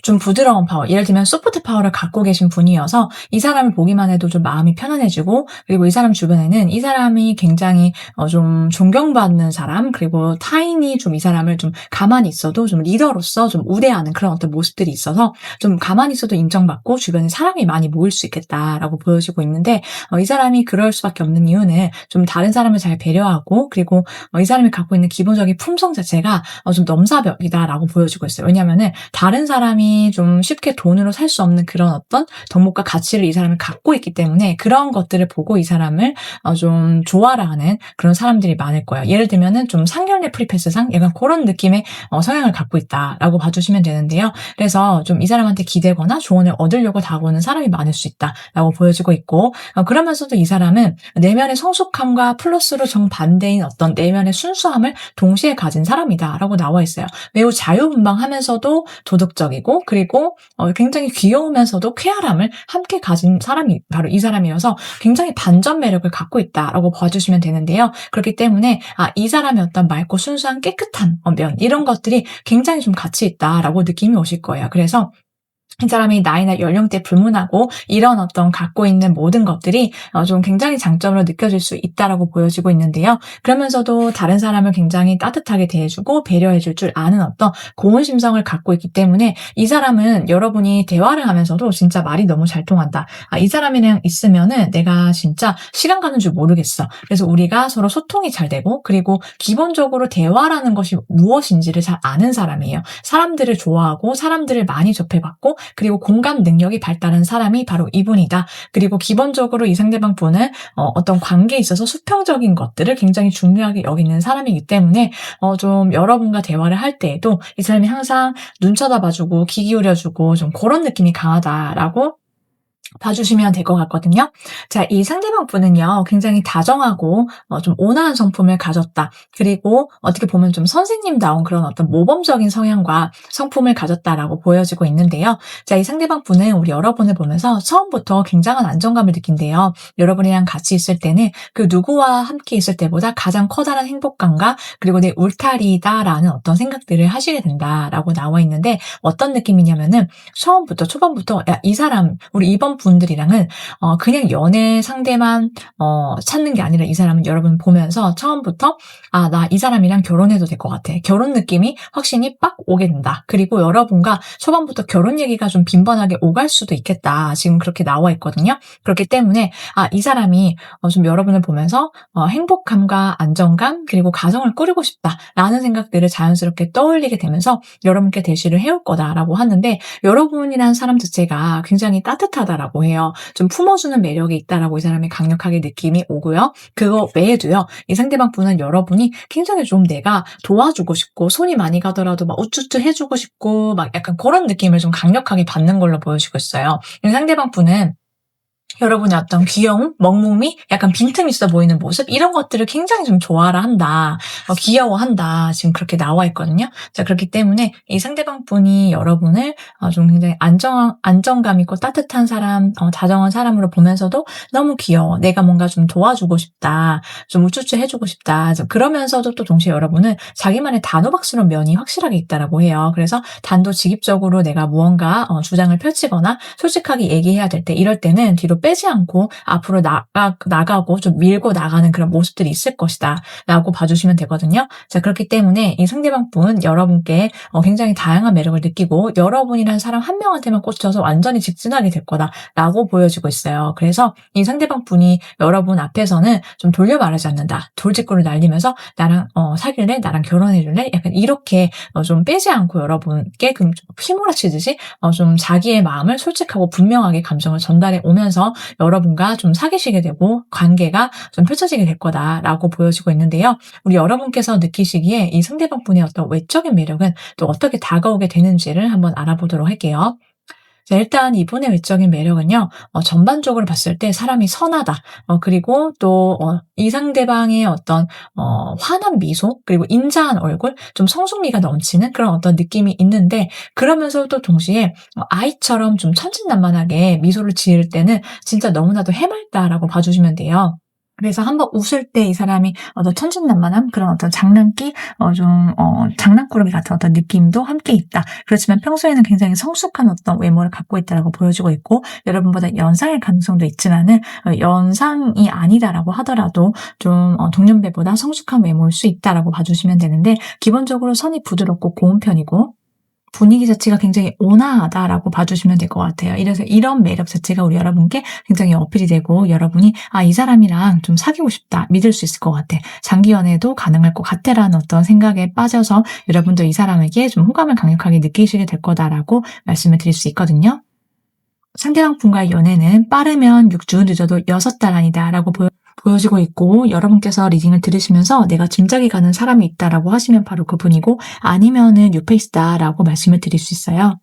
좀 부드러운 파워, 예를 들면 소프트 파워를 갖고 계신 분이어서 이 사람을 보기만 해도 좀 마음이 편안해지고, 그리고 이 사람 주변에는 이 사람이 굉장히 좀 존경받는 사람, 그리고 타인이 좀 이 사람을 좀 가만히 있어도 좀 리더로서 좀 우대하는 그런 어떤 모습들이 있어서 좀 가만히 있어도 인정받고 주변에 사람이 많이 모일 수 있겠다라고 보여지고 있는데, 이 사람이 그럴 수밖에 없는 이유는 좀 다른 사람을 잘 배려하고, 그리고 이 사람이 갖고 있는 기본적인 품성 자체가 좀 넘사벽이다라고 보여지고 있어요. 왜냐면은 다른 사람이 좀 쉽게 돈으로 살 수 없는 그런 어떤 덕목과 가치를 이 사람이 갖고 있기 때문에, 그런 것들을 보고 이 사람을 좀 좋아라 하는 그런 사람들이 많을 거예요. 예를 들면은 좀 상견례 프리패스상 약간 그런 느낌의 성향을 갖고 있다라고 봐주시면 되는데요. 그래서 좀 이 사람한테 기대거나 조언을 얻으려고 다가오는 사람이 많을 수 있다라고 보여지고 있고, 그러면서도 이 사람은 내면의 성숙함과 플러스로 정반대인 어떤 내면의 순수함을 동시에 가진 사람이다라고 나와 있어요. 매우 자유분방하면서도 도덕적이고, 그리고 굉장히 귀여우면서도 쾌활함을 함께 가진 사람이 바로 이 사람이어서 굉장히 반전 매력을 갖고 있다라고 봐주시면 되는데요. 그렇기 때문에 이 사람의 어떤 맑고 순수한 깨끗한 면, 이런 것들이 굉장히 좀 가치 있다라고 느낌이 오실 거예요. 그래서 이 사람이 나이나 연령대 불문하고 이런 어떤 갖고 있는 모든 것들이 좀 굉장히 장점으로 느껴질 수 있다라고 보여지고 있는데요. 그러면서도 다른 사람을 굉장히 따뜻하게 대해주고 배려해 줄 줄 아는 어떤 고운 심성을 갖고 있기 때문에 이 사람은 여러분이 대화를 하면서도 진짜 말이 너무 잘 통한다. 이 사람이랑 있으면은 내가 진짜 시간 가는 줄 모르겠어. 그래서 우리가 서로 소통이 잘 되고, 그리고 기본적으로 대화라는 것이 무엇인지를 잘 아는 사람이에요. 사람들을 좋아하고 사람들을 많이 접해봤고, 그리고 공감 능력이 발달한 사람이 바로 이분이다. 그리고 기본적으로 이 상대방 분은 어떤 관계에 있어서 수평적인 것들을 굉장히 중요하게 여기는 사람이기 때문에 좀 여러분과 대화를 할 때에도 이 사람이 항상 눈 쳐다봐주고 귀 기울여주고 좀 그런 느낌이 강하다라고 봐주시면 될 것 같거든요. 자, 이 상대방 분은요, 굉장히 다정하고 좀 온화한 성품을 가졌다. 그리고 어떻게 보면 좀 선생님다운 그런 어떤 모범적인 성향과 성품을 가졌다라고 보여지고 있는데요. 자, 이 상대방 분은 우리 여러분을 보면서 처음부터 굉장한 안정감을 느낀대요. 여러분이랑 같이 있을 때는 그 누구와 함께 있을 때보다 가장 커다란 행복감과, 그리고 내 울타리다라는 어떤 생각들을 하시게 된다라고 나와 있는데, 어떤 느낌이냐면은 처음부터 초반부터 야, 이 사람 우리 이번 분들이랑은 그냥 연애 상대만 찾는 게 아니라 이 사람은 여러분 보면서 처음부터 나 이 사람이랑 결혼해도 될 것 같아. 결혼 느낌이 확신이 빡 오게 된다. 그리고 여러분과 초반부터 결혼 얘기가 좀 빈번하게 오갈 수도 있겠다. 지금 그렇게 나와 있거든요. 그렇기 때문에 이 사람이 좀 여러분을 보면서 행복감과 안정감, 그리고 가정을 꾸리고 싶다라는 생각들을 자연스럽게 떠올리게 되면서 여러분께 대시를 해올 거다라고 하는데, 여러분이란 사람 자체가 굉장히 따뜻하다라고 해요. 좀 품어주는 매력이 있다라고 이 사람이 강력하게 느낌이 오고요. 그거 외에도요, 이 상대방 분은 여러분이 굉장히 좀 내가 도와주고 싶고, 손이 많이 가더라도 막 우쭈쭈 해주고 싶고, 막 약간 그런 느낌을 좀 강력하게 받는 걸로 보여지고 있어요. 이 상대방 분은 여러분의 어떤 귀여움, 먹뭉이, 약간 빈틈 있어 보이는 모습, 이런 것들을 굉장히 좀 좋아라 한다, 귀여워한다, 지금 그렇게 나와 있거든요. 자, 그렇기 때문에 이 상대방 분이 여러분을 좀 굉장히 안정감 있고 따뜻한 사람, 다정한 사람으로 보면서도 너무 귀여워, 내가 뭔가 좀 도와주고 싶다, 좀 우쭈쭈 해주고 싶다, 그러면서도 또 동시에 여러분은 자기만의 단호박스러운 면이 확실하게 있다라고 해요. 그래서 단도직입적으로 내가 무언가 주장을 펼치거나 솔직하게 얘기해야 될 때, 이럴 때는 뒤로 빼지 않고 앞으로 나가고 좀 밀고 나가는 그런 모습들이 있을 것이다 라고 봐주시면 되거든요. 자, 그렇기 때문에 이 상대방 분 여러분께 굉장히 다양한 매력을 느끼고, 여러분이란 사람 한 명한테만 꽂혀서 완전히 직진하게 될 거다 라고 보여지고 있어요. 그래서 이 상대방 분이 여러분 앞에서는 좀 돌려 말하지 않는다, 돌직구를 날리면서 나랑 사귈래? 나랑 결혼해줄래? 약간 이렇게 좀 빼지 않고 여러분께 좀 휘몰아치듯이 좀 자기의 마음을 솔직하고 분명하게 감정을 전달해 오면서 여러분과 좀 사귀시게 되고 관계가 좀 펼쳐지게 될 거다라고 보여지고 있는데요. 우리 여러분께서 느끼시기에 이 상대방 분의 어떤 외적인 매력은 또 어떻게 다가오게 되는지를 한번 알아보도록 할게요. 자, 일단 이분의 외적인 매력은요, 전반적으로 봤을 때 사람이 선하다. 그리고 또 이 상대방의 어떤 환한 미소, 그리고 인자한 얼굴, 좀 성숙미가 넘치는 그런 어떤 느낌이 있는데, 그러면서 또 동시에 아이처럼 좀 천진난만하게 미소를 지을 때는 진짜 너무나도 해맑다라고 봐주시면 돼요. 그래서 한번 웃을 때 이 사람이 어떤 천진난만한 그런 어떤 장난기, 장난꾸러기 같은 어떤 느낌도 함께 있다. 그렇지만 평소에는 굉장히 성숙한 어떤 외모를 갖고 있다라고 보여지고 있고, 여러분보다 연상일 가능성도 있지만은 연상이 아니다라고 하더라도 좀 동년배보다 성숙한 외모일 수 있다라고 봐주시면 되는데, 기본적으로 선이 부드럽고 고운 편이고, 분위기 자체가 굉장히 온화하다라고 봐주시면 될 것 같아요. 이래서 이런 매력 자체가 우리 여러분께 굉장히 어필이 되고, 여러분이 이 사람이랑 좀 사귀고 싶다, 믿을 수 있을 것 같아, 장기 연애도 가능할 것 같아라는 어떤 생각에 빠져서 여러분도 이 사람에게 좀 호감을 강력하게 느끼시게 될 거다라고 말씀을 드릴 수 있거든요. 상대방 분과의 연애는 빠르면 6주, 늦어도 6달 안이다라고 보여지고 있고, 여러분께서 리딩을 들으시면서 내가 짐작이 가는 사람이 있다라고 하시면 바로 그분이고, 아니면은 뉴페이스다라고 말씀을 드릴 수 있어요.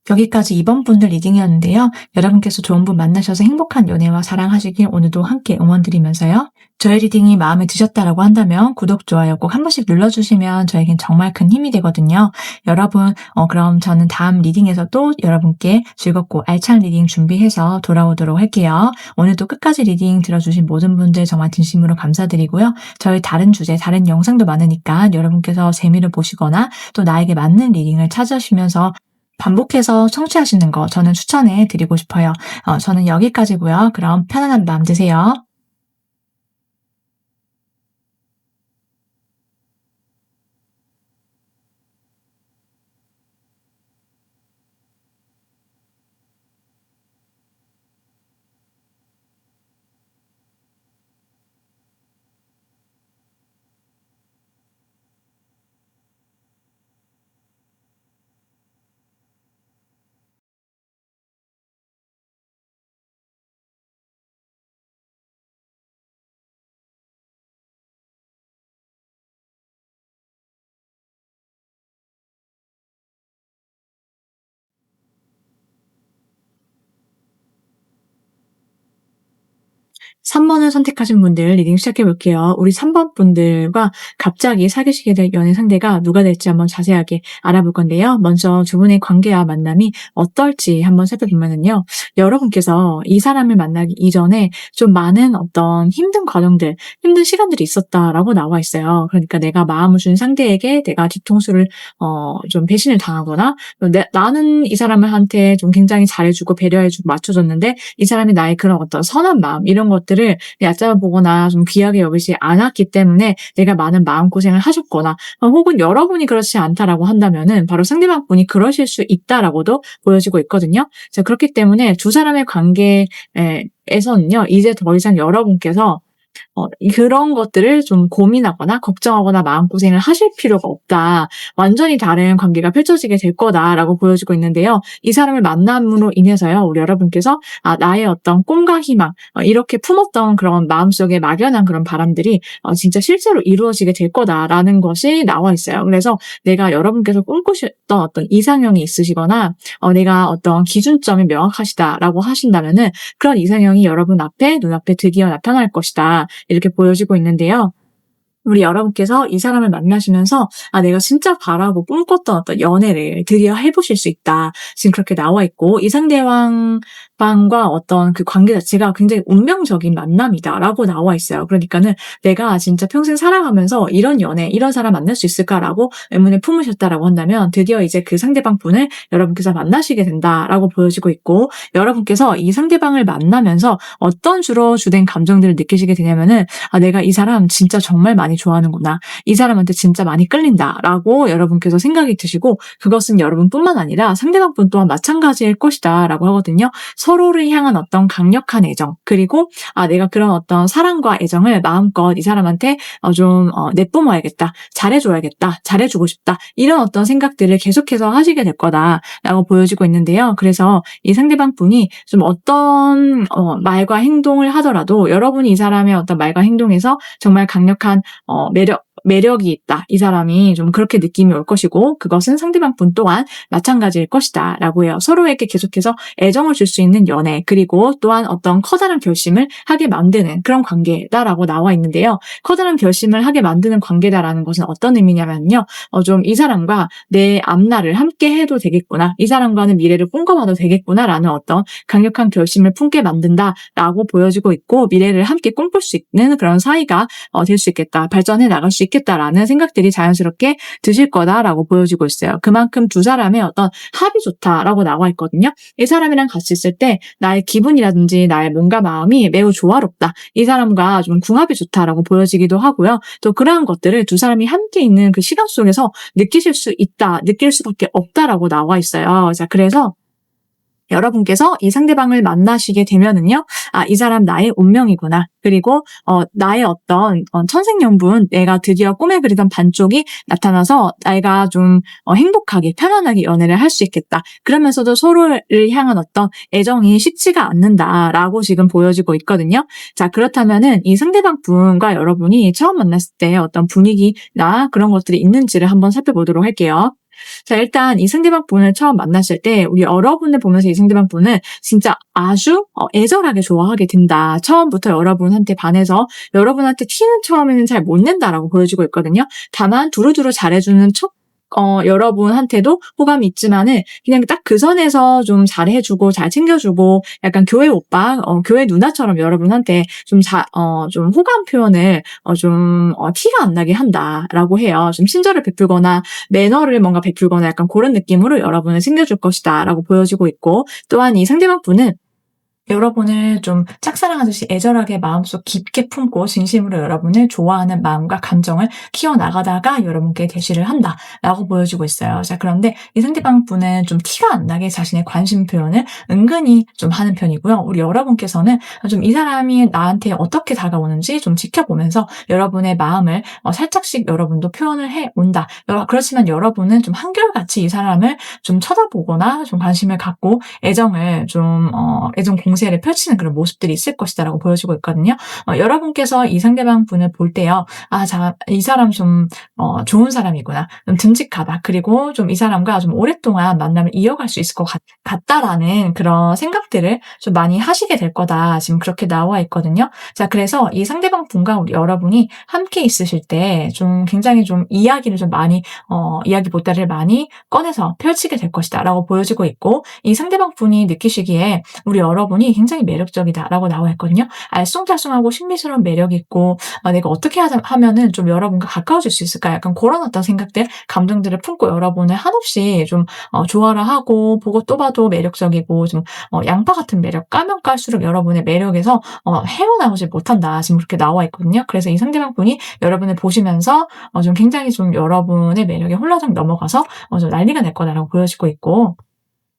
여기까지 이번 분들 리딩이었는데요. 여러분께서 좋은 분 만나셔서 행복한 연애와 사랑하시길 오늘도 함께 응원드리면서요. 저의 리딩이 마음에 드셨다라고 한다면 구독, 좋아요 꼭 한 번씩 눌러주시면 저에겐 정말 큰 힘이 되거든요. 여러분, 그럼 저는 다음 리딩에서 또 여러분께 즐겁고 알찬 리딩 준비해서 돌아오도록 할게요. 오늘도 끝까지 리딩 들어주신 모든 분들 정말 진심으로 감사드리고요. 저희 다른 주제, 다른 영상도 많으니까 여러분께서 재미를 보시거나 또 나에게 맞는 리딩을 찾으시면서 반복해서 청취하시는 거 저는 추천해 드리고 싶어요. 저는 여기까지고요. 그럼 편안한 밤 되세요. 3 번을 선택하신 분들 리딩 시작해 볼게요. 우리 3번 분들과 갑자기 사귀시게 될 연애 상대가 누가 될지 한번 자세하게 알아볼 건데요. 먼저 두 분의 관계와 만남이 어떨지 한번 살펴보면은요. 여러분께서 이 사람을 만나기 이전에 좀 많은 어떤 힘든 과정들, 힘든 시간들이 있었다라고 나와 있어요. 그러니까 내가 마음을 준 상대에게 내가 뒤통수를 좀 배신을 당하거나 나는 이 사람한테 좀 굉장히 잘해 주고 배려해 주고 맞춰 줬는데 이 사람이 나의 그런 어떤 선한 마음 이런 것들을 얕잡아 보거나 좀 귀하게 여기지 않았기 때문에 내가 많은 마음고생을 하셨거나 혹은 여러분이 그렇지 않다라고 한다면은 바로 상대방 분이 그러실 수 있다라고도 보여지고 있거든요. 자, 그렇기 때문에 두 사람의 관계 에서는요. 이제 더 이상 여러분께서 그런 것들을 좀 고민하거나 걱정하거나 마음고생을 하실 필요가 없다. 완전히 다른 관계가 펼쳐지게 될 거다라고 보여지고 있는데요. 이 사람을 만남으로 인해서요. 우리 여러분께서 나의 어떤 꿈과 희망 이렇게 품었던 그런 마음속에 막연한 그런 바람들이 진짜 실제로 이루어지게 될 거다라는 것이 나와 있어요. 그래서 내가 여러분께서 꿈꾸셨던 어떤 이상형이 있으시거나 내가 어떤 기준점이 명확하시다라고 하신다면은 그런 이상형이 여러분 앞에 눈앞에 드디어 나타날 것이다. 이렇게 보여지고 있는데요. 우리 여러분께서 이 사람을 만나시면서 내가 진짜 바라고 꿈꿨던 어떤 연애를 드디어 해 보실 수 있다. 지금 그렇게 나와 있고 이 상대방과 어떤 그 관계 자체가 굉장히 운명적인 만남이다라고 나와 있어요. 그러니까는 '내가 진짜 평생 살아가면서 이런 연애, 이런 사람 만날 수 있을까?'라고 의문을 품으셨다라고 한다면 드디어 이제 그 상대방 분을 여러분께서 만나시게 된다라고 보여지고 있고 여러분께서 이 상대방을 만나면서 어떤 주로 주된 감정들을 느끼시게 되냐면은 '내가 이 사람 진짜 정말 많이 좋아하는구나. 이 사람한테 진짜 많이 끌린다.'라고 여러분께서 생각이 드시고 그것은 여러분뿐만 아니라 상대방 분 또한 마찬가지일 것이다라고 하거든요. 서로를 향한 어떤 강력한 애정 그리고 내가 그런 어떤 사랑과 애정을 마음껏 이 사람한테 내뿜어야겠다. 잘해줘야겠다. 잘해주고 싶다. 이런 어떤 생각들을 계속해서 하시게 될 거다라고 보여지고 있는데요. 그래서 이 상대방 분이 좀 어떤 말과 행동을 하더라도 여러분이 이 사람의 어떤 말과 행동에서 정말 강력한 매력이 있다. 이 사람이 좀 그렇게 느낌이 올 것이고 그것은 상대방 분 또한 마찬가지일 것이다 라고 해요. 서로에게 계속해서 애정을 줄 수 있는 연애 그리고 또한 어떤 커다란 결심을 하게 만드는 그런 관계다라고 나와 있는데요. 커다란 결심을 하게 만드는 관계다라는 것은 어떤 의미냐면요. 좀 이 사람과 내 앞날을 함께 해도 되겠구나. 이 사람과는 미래를 꿈꿔봐도 되겠구나라는 어떤 강력한 결심을 품게 만든다라고 보여지고 있고 미래를 함께 꿈꿀 수 있는 그런 사이가 될 수 있겠다. 발전해 나갈 수 있겠다라는 생각들이 자연스럽게 드실 거다라고 보여지고 있어요. 그만큼 두 사람의 어떤 합이 좋다라고 나와 있거든요. 이 사람이랑 같이 있을 때 나의 기분이라든지 나의 몸과 마음이 매우 조화롭다. 이 사람과 좀 궁합이 좋다라고 보여지기도 하고요. 또 그러한 것들을 두 사람이 함께 있는 그 시간 속에서 느끼실 수 있다. 느낄 수밖에 없다라고 나와 있어요. 자, 그래서 여러분께서 이 상대방을 만나시게 되면은요. 이 사람 나의 운명이구나. 그리고 나의 어떤 천생연분 내가 드디어 꿈에 그리던 반쪽이 나타나서 내가 좀 행복하게 편안하게 연애를 할 수 있겠다. 그러면서도 서로를 향한 어떤 애정이 식지가 않는다라고 지금 보여지고 있거든요. 자, 그렇다면은 이 상대방 분과 여러분이 처음 만났을 때 어떤 분위기나 그런 것들이 있는지를 한번 살펴보도록 할게요. 자, 일단 이 상대방 분을 처음 만났을 때 우리 여러분을 보면서 이 상대방 분을 진짜 아주 애절하게 좋아하게 된다. 처음부터 여러분한테 반해서 여러분한테 티는 처음에는 잘 못 낸다라고 보여지고 있거든요. 다만 두루두루 잘해주는 척 여러분한테도 호감이 있지만은 그냥 딱 그 선에서 좀 잘해 주고 잘 챙겨 주고 약간 교회 오빠, 교회 누나처럼 여러분한테 좀 호감 표현을 티가 안 나게 한다라고 해요. 좀 친절을 베풀거나 매너를 뭔가 베풀거나 약간 고런 느낌으로 여러분을 챙겨줄 것이다라고 보여지고 있고, 또한 이 상대방 분은 여러분을 좀 짝사랑하듯이 애절하게 마음속 깊게 품고 진심으로 여러분을 좋아하는 마음과 감정을 키워나가다가 여러분께 대시를 한다라고 보여지고 있어요. 자, 그런데 이 상대방 분은 좀 티가 안 나게 자신의 관심 표현을 은근히 좀 하는 편이고요. 우리 여러분께서는 좀 이 사람이 나한테 어떻게 다가오는지 좀 지켜보면서 여러분의 마음을 살짝씩 여러분도 표현을 해 온다. 그렇지만 여러분은 좀 한결같이 이 사람을 좀 쳐다보거나 좀 관심을 갖고 애정 공세를 펼치는 그런 모습들이 있을 것이다라고 보여지고 있거든요. 여러분께서 이 상대방 분을 볼 때요. 이 사람 좀 좋은 사람이구나. 좀 듬직하다. 그리고 좀 이 사람과 좀 오랫동안 만남을 이어갈 수 있을 것 같다라는 그런 생각들을 좀 많이 하시게 될 거다. 지금 그렇게 나와 있거든요. 자, 그래서 이 상대방 분과 우리 여러분이 함께 있으실 때 좀 굉장히 좀 이야기를 좀 많이 이야기 보따리를 많이 꺼내서 펼치게 될 것이다라고 보여지고 있고, 이 상대방 분이 느끼시기에 우리 여러분이 굉장히 매력적이다라고 나와 있거든요. 알쏭달쏭하고 신비스러운 매력이 있고, 내가 어떻게 하면은 좀 여러분과 가까워질 수 있을까? 약간 그런 어떤 생각들, 감정들을 품고 여러분을 한없이 좀 좋아라 하고, 보고 또 봐도 매력적이고 좀 양파 같은 매력, 까면 깔수록 여러분의 매력에서 헤어나오지 못한다. 지금 그렇게 나와 있거든요. 그래서 이 상대방 분이 여러분을 보시면서 좀 굉장히 좀 여러분의 매력에 홀라당 넘어가서 좀 난리가 날 거다라고 보여지고 있고,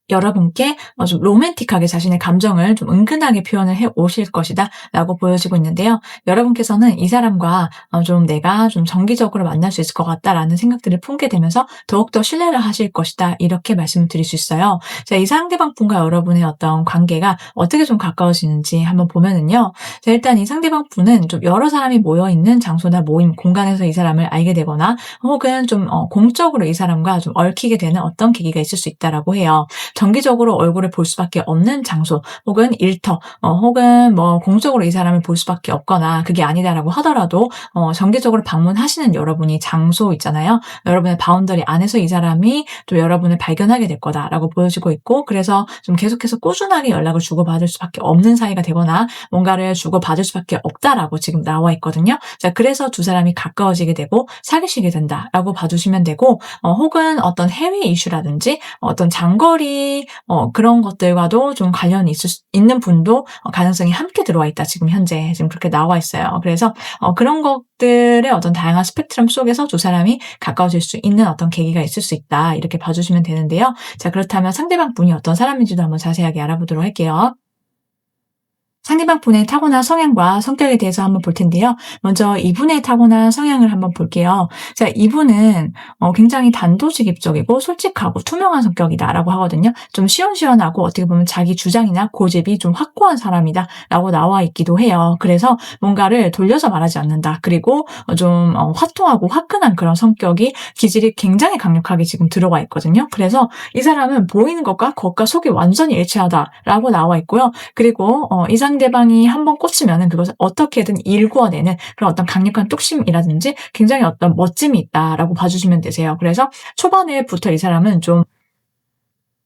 여러분께 좀 로맨틱하게 자신의 감정을 좀 은근하게 표현을 해 오실 것이다 라고 보여지고 있는데요. 여러분께서는 이 사람과 좀 내가 좀 정기적으로 만날 수 있을 것 같다라는 생각들을 품게 되면서 더욱더 신뢰를 하실 것이다, 이렇게 말씀을 드릴 수 있어요. 자, 이 상대방 분과 여러분의 어떤 관계가 어떻게 좀 가까워지는지 한번 보면은요. 자, 일단 이 상대방 분은 좀 여러 사람이 모여있는 장소나 모임, 공간에서 이 사람을 알게 되거나 혹은 좀 공적으로 이 사람과 좀 얽히게 되는 어떤 계기가 있을 수 있다라고 해요. 정기적으로 얼굴을 볼 수밖에 없는 장소, 혹은 일터, 혹은 뭐 공적으로 이 사람을 볼 수밖에 없거나 그게 아니다라고 하더라도 정기적으로 방문하시는 여러분이 장소 있잖아요. 여러분의 바운더리 안에서 이 사람이 또 여러분을 발견하게 될 거다라고 보여지고 있고, 그래서 좀 계속해서 꾸준하게 연락을 주고받을 수밖에 없는 사이가 되거나 뭔가를 주고받을 수밖에 없다라고 지금 나와 있거든요. 자, 그래서 두 사람이 가까워지게 되고 사귀시게 된다라고 봐주시면 되고, 혹은 어떤 해외 이슈라든지 어떤 장거리 그런 것들과도 좀 관련이 있는 분도 가능성이 함께 들어와 있다. 지금 현재 지금 그렇게 나와 있어요. 그래서 그런 것들의 어떤 다양한 스펙트럼 속에서 두 사람이 가까워질 수 있는 어떤 계기가 있을 수 있다. 이렇게 봐주시면 되는데요. 자, 그렇다면 상대방 분이 어떤 사람인지도 한번 자세하게 알아보도록 할게요. 상대방 분의 타고난 성향과 성격에 대해서 한번 볼 텐데요. 먼저 이분의 타고난 성향을 한번 볼게요. 자, 이분은 굉장히 단도직입적이고 솔직하고 투명한 성격이다라고 하거든요. 좀 시원시원하고 어떻게 보면 자기 주장이나 고집이 좀 확고한 사람이다라고 나와 있기도 해요. 그래서 뭔가를 돌려서 말하지 않는다. 그리고 좀 화통하고 화끈한 그런 성격이, 기질이 굉장히 강력하게 지금 들어가 있거든요. 그래서 이 사람은 보이는 것과 겉과 속이 완전히 일치하다라고 나와 있고요. 그리고 이 상대방이 한번 꽂히면은 그것을 어떻게든 일구어내는 그런 어떤 강력한 뚝심이라든지 굉장히 어떤 멋짐이 있다라고 봐주시면 되세요. 그래서 초반에부터 이 사람은 좀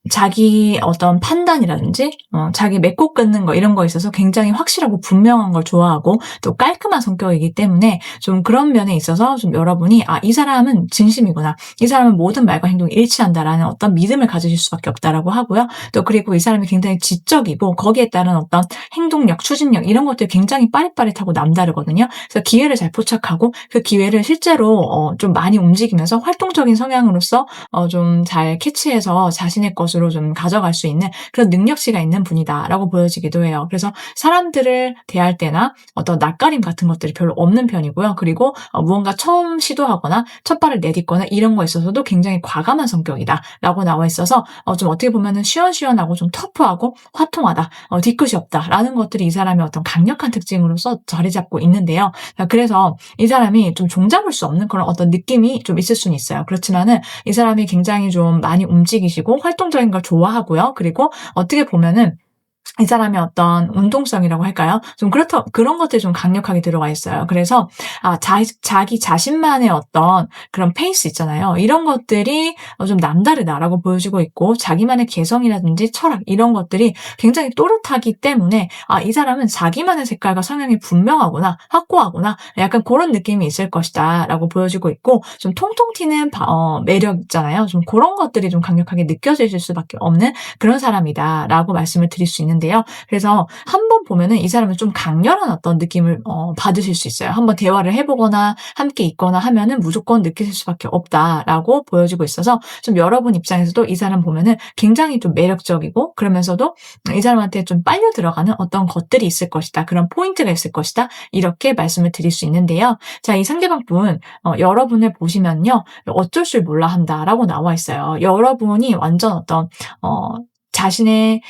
자기 어떤 판단이라든지 자기 맺고 끊는 거, 이런 거에 있어서 굉장히 확실하고 분명한 걸 좋아하고 또 깔끔한 성격이기 때문에 좀 그런 면에 있어서 좀 여러분이 이 사람은 진심이구나, 이 사람은 모든 말과 행동이 일치한다라는 어떤 믿음을 가지실 수밖에 없다라고 하고요. 또 그리고 이 사람이 굉장히 지적이고 거기에 따른 어떤 행동력, 추진력, 이런 것들이 굉장히 빠릿빠릿하고 남다르거든요. 그래서 기회를 잘 포착하고 그 기회를 실제로 좀 많이 움직이면서 활동적인 성향으로서 좀 잘 캐치해서 자신의 것으로 좀 가져갈 수 있는 그런 능력치가 있는 분이다라고 보여지기도 해요. 그래서 사람들을 대할 때나 어떤 낯가림 같은 것들이 별로 없는 편이고요. 그리고 무언가 처음 시도하거나 첫 발을 내딛거나 이런 거에 있어서도 굉장히 과감한 성격이다라고 나와 있어서 좀 어떻게 보면은 시원시원하고 좀 터프하고 화통하다, 뒤끝이 없다라는 것들이 이 사람의 어떤 강력한 특징으로서 자리 잡고 있는데요. 그래서 이 사람이 좀 종잡을 수 없는 그런 어떤 느낌이 좀 있을 수는 있어요. 그렇지만은 이 사람이 굉장히 좀 많이 움직이시고 활동적인 걸 좋아하고요. 그리고 어떻게 보면은 이 사람의 어떤 운동성이라고 할까요? 좀 그런 것들이 좀 강력하게 들어가 있어요. 그래서 자기 자신만의 어떤 그런 페이스 있잖아요. 이런 것들이 좀 남다르다라고 보여지고 있고, 자기만의 개성이라든지 철학 이런 것들이 굉장히 또렷하기 때문에 이 사람은 자기만의 색깔과 성향이 분명하구나, 확고하구나, 약간 그런 느낌이 있을 것이다라고 보여지고 있고, 좀 통통 튀는 매력 있잖아요. 좀 그런 것들이 좀 강력하게 느껴질 수밖에 없는 그런 사람이다라고 말씀을 드릴 수 있는데요. 그래서 한 번 보면은 이 사람은 좀 강렬한 어떤 느낌을 받으실 수 있어요. 한번 대화를 해 보거나 함께 있거나 하면은 무조건 느끼실 수밖에 없다라고 보여지고 있어서, 좀 여러분 입장에서도 이 사람 보면은 굉장히 좀 매력적이고, 그러면서도 이 사람한테 좀 빨려 들어가는 어떤 것들이 있을 것이다, 그런 포인트가 있을 것이다, 이렇게 말씀을 드릴 수 있는데요. 자, 이 상대방 분 여러분을 보시면요, "어쩔 줄 몰라 한다."라고 나와 있어요. 여러분이 완전 어떤 어 자신의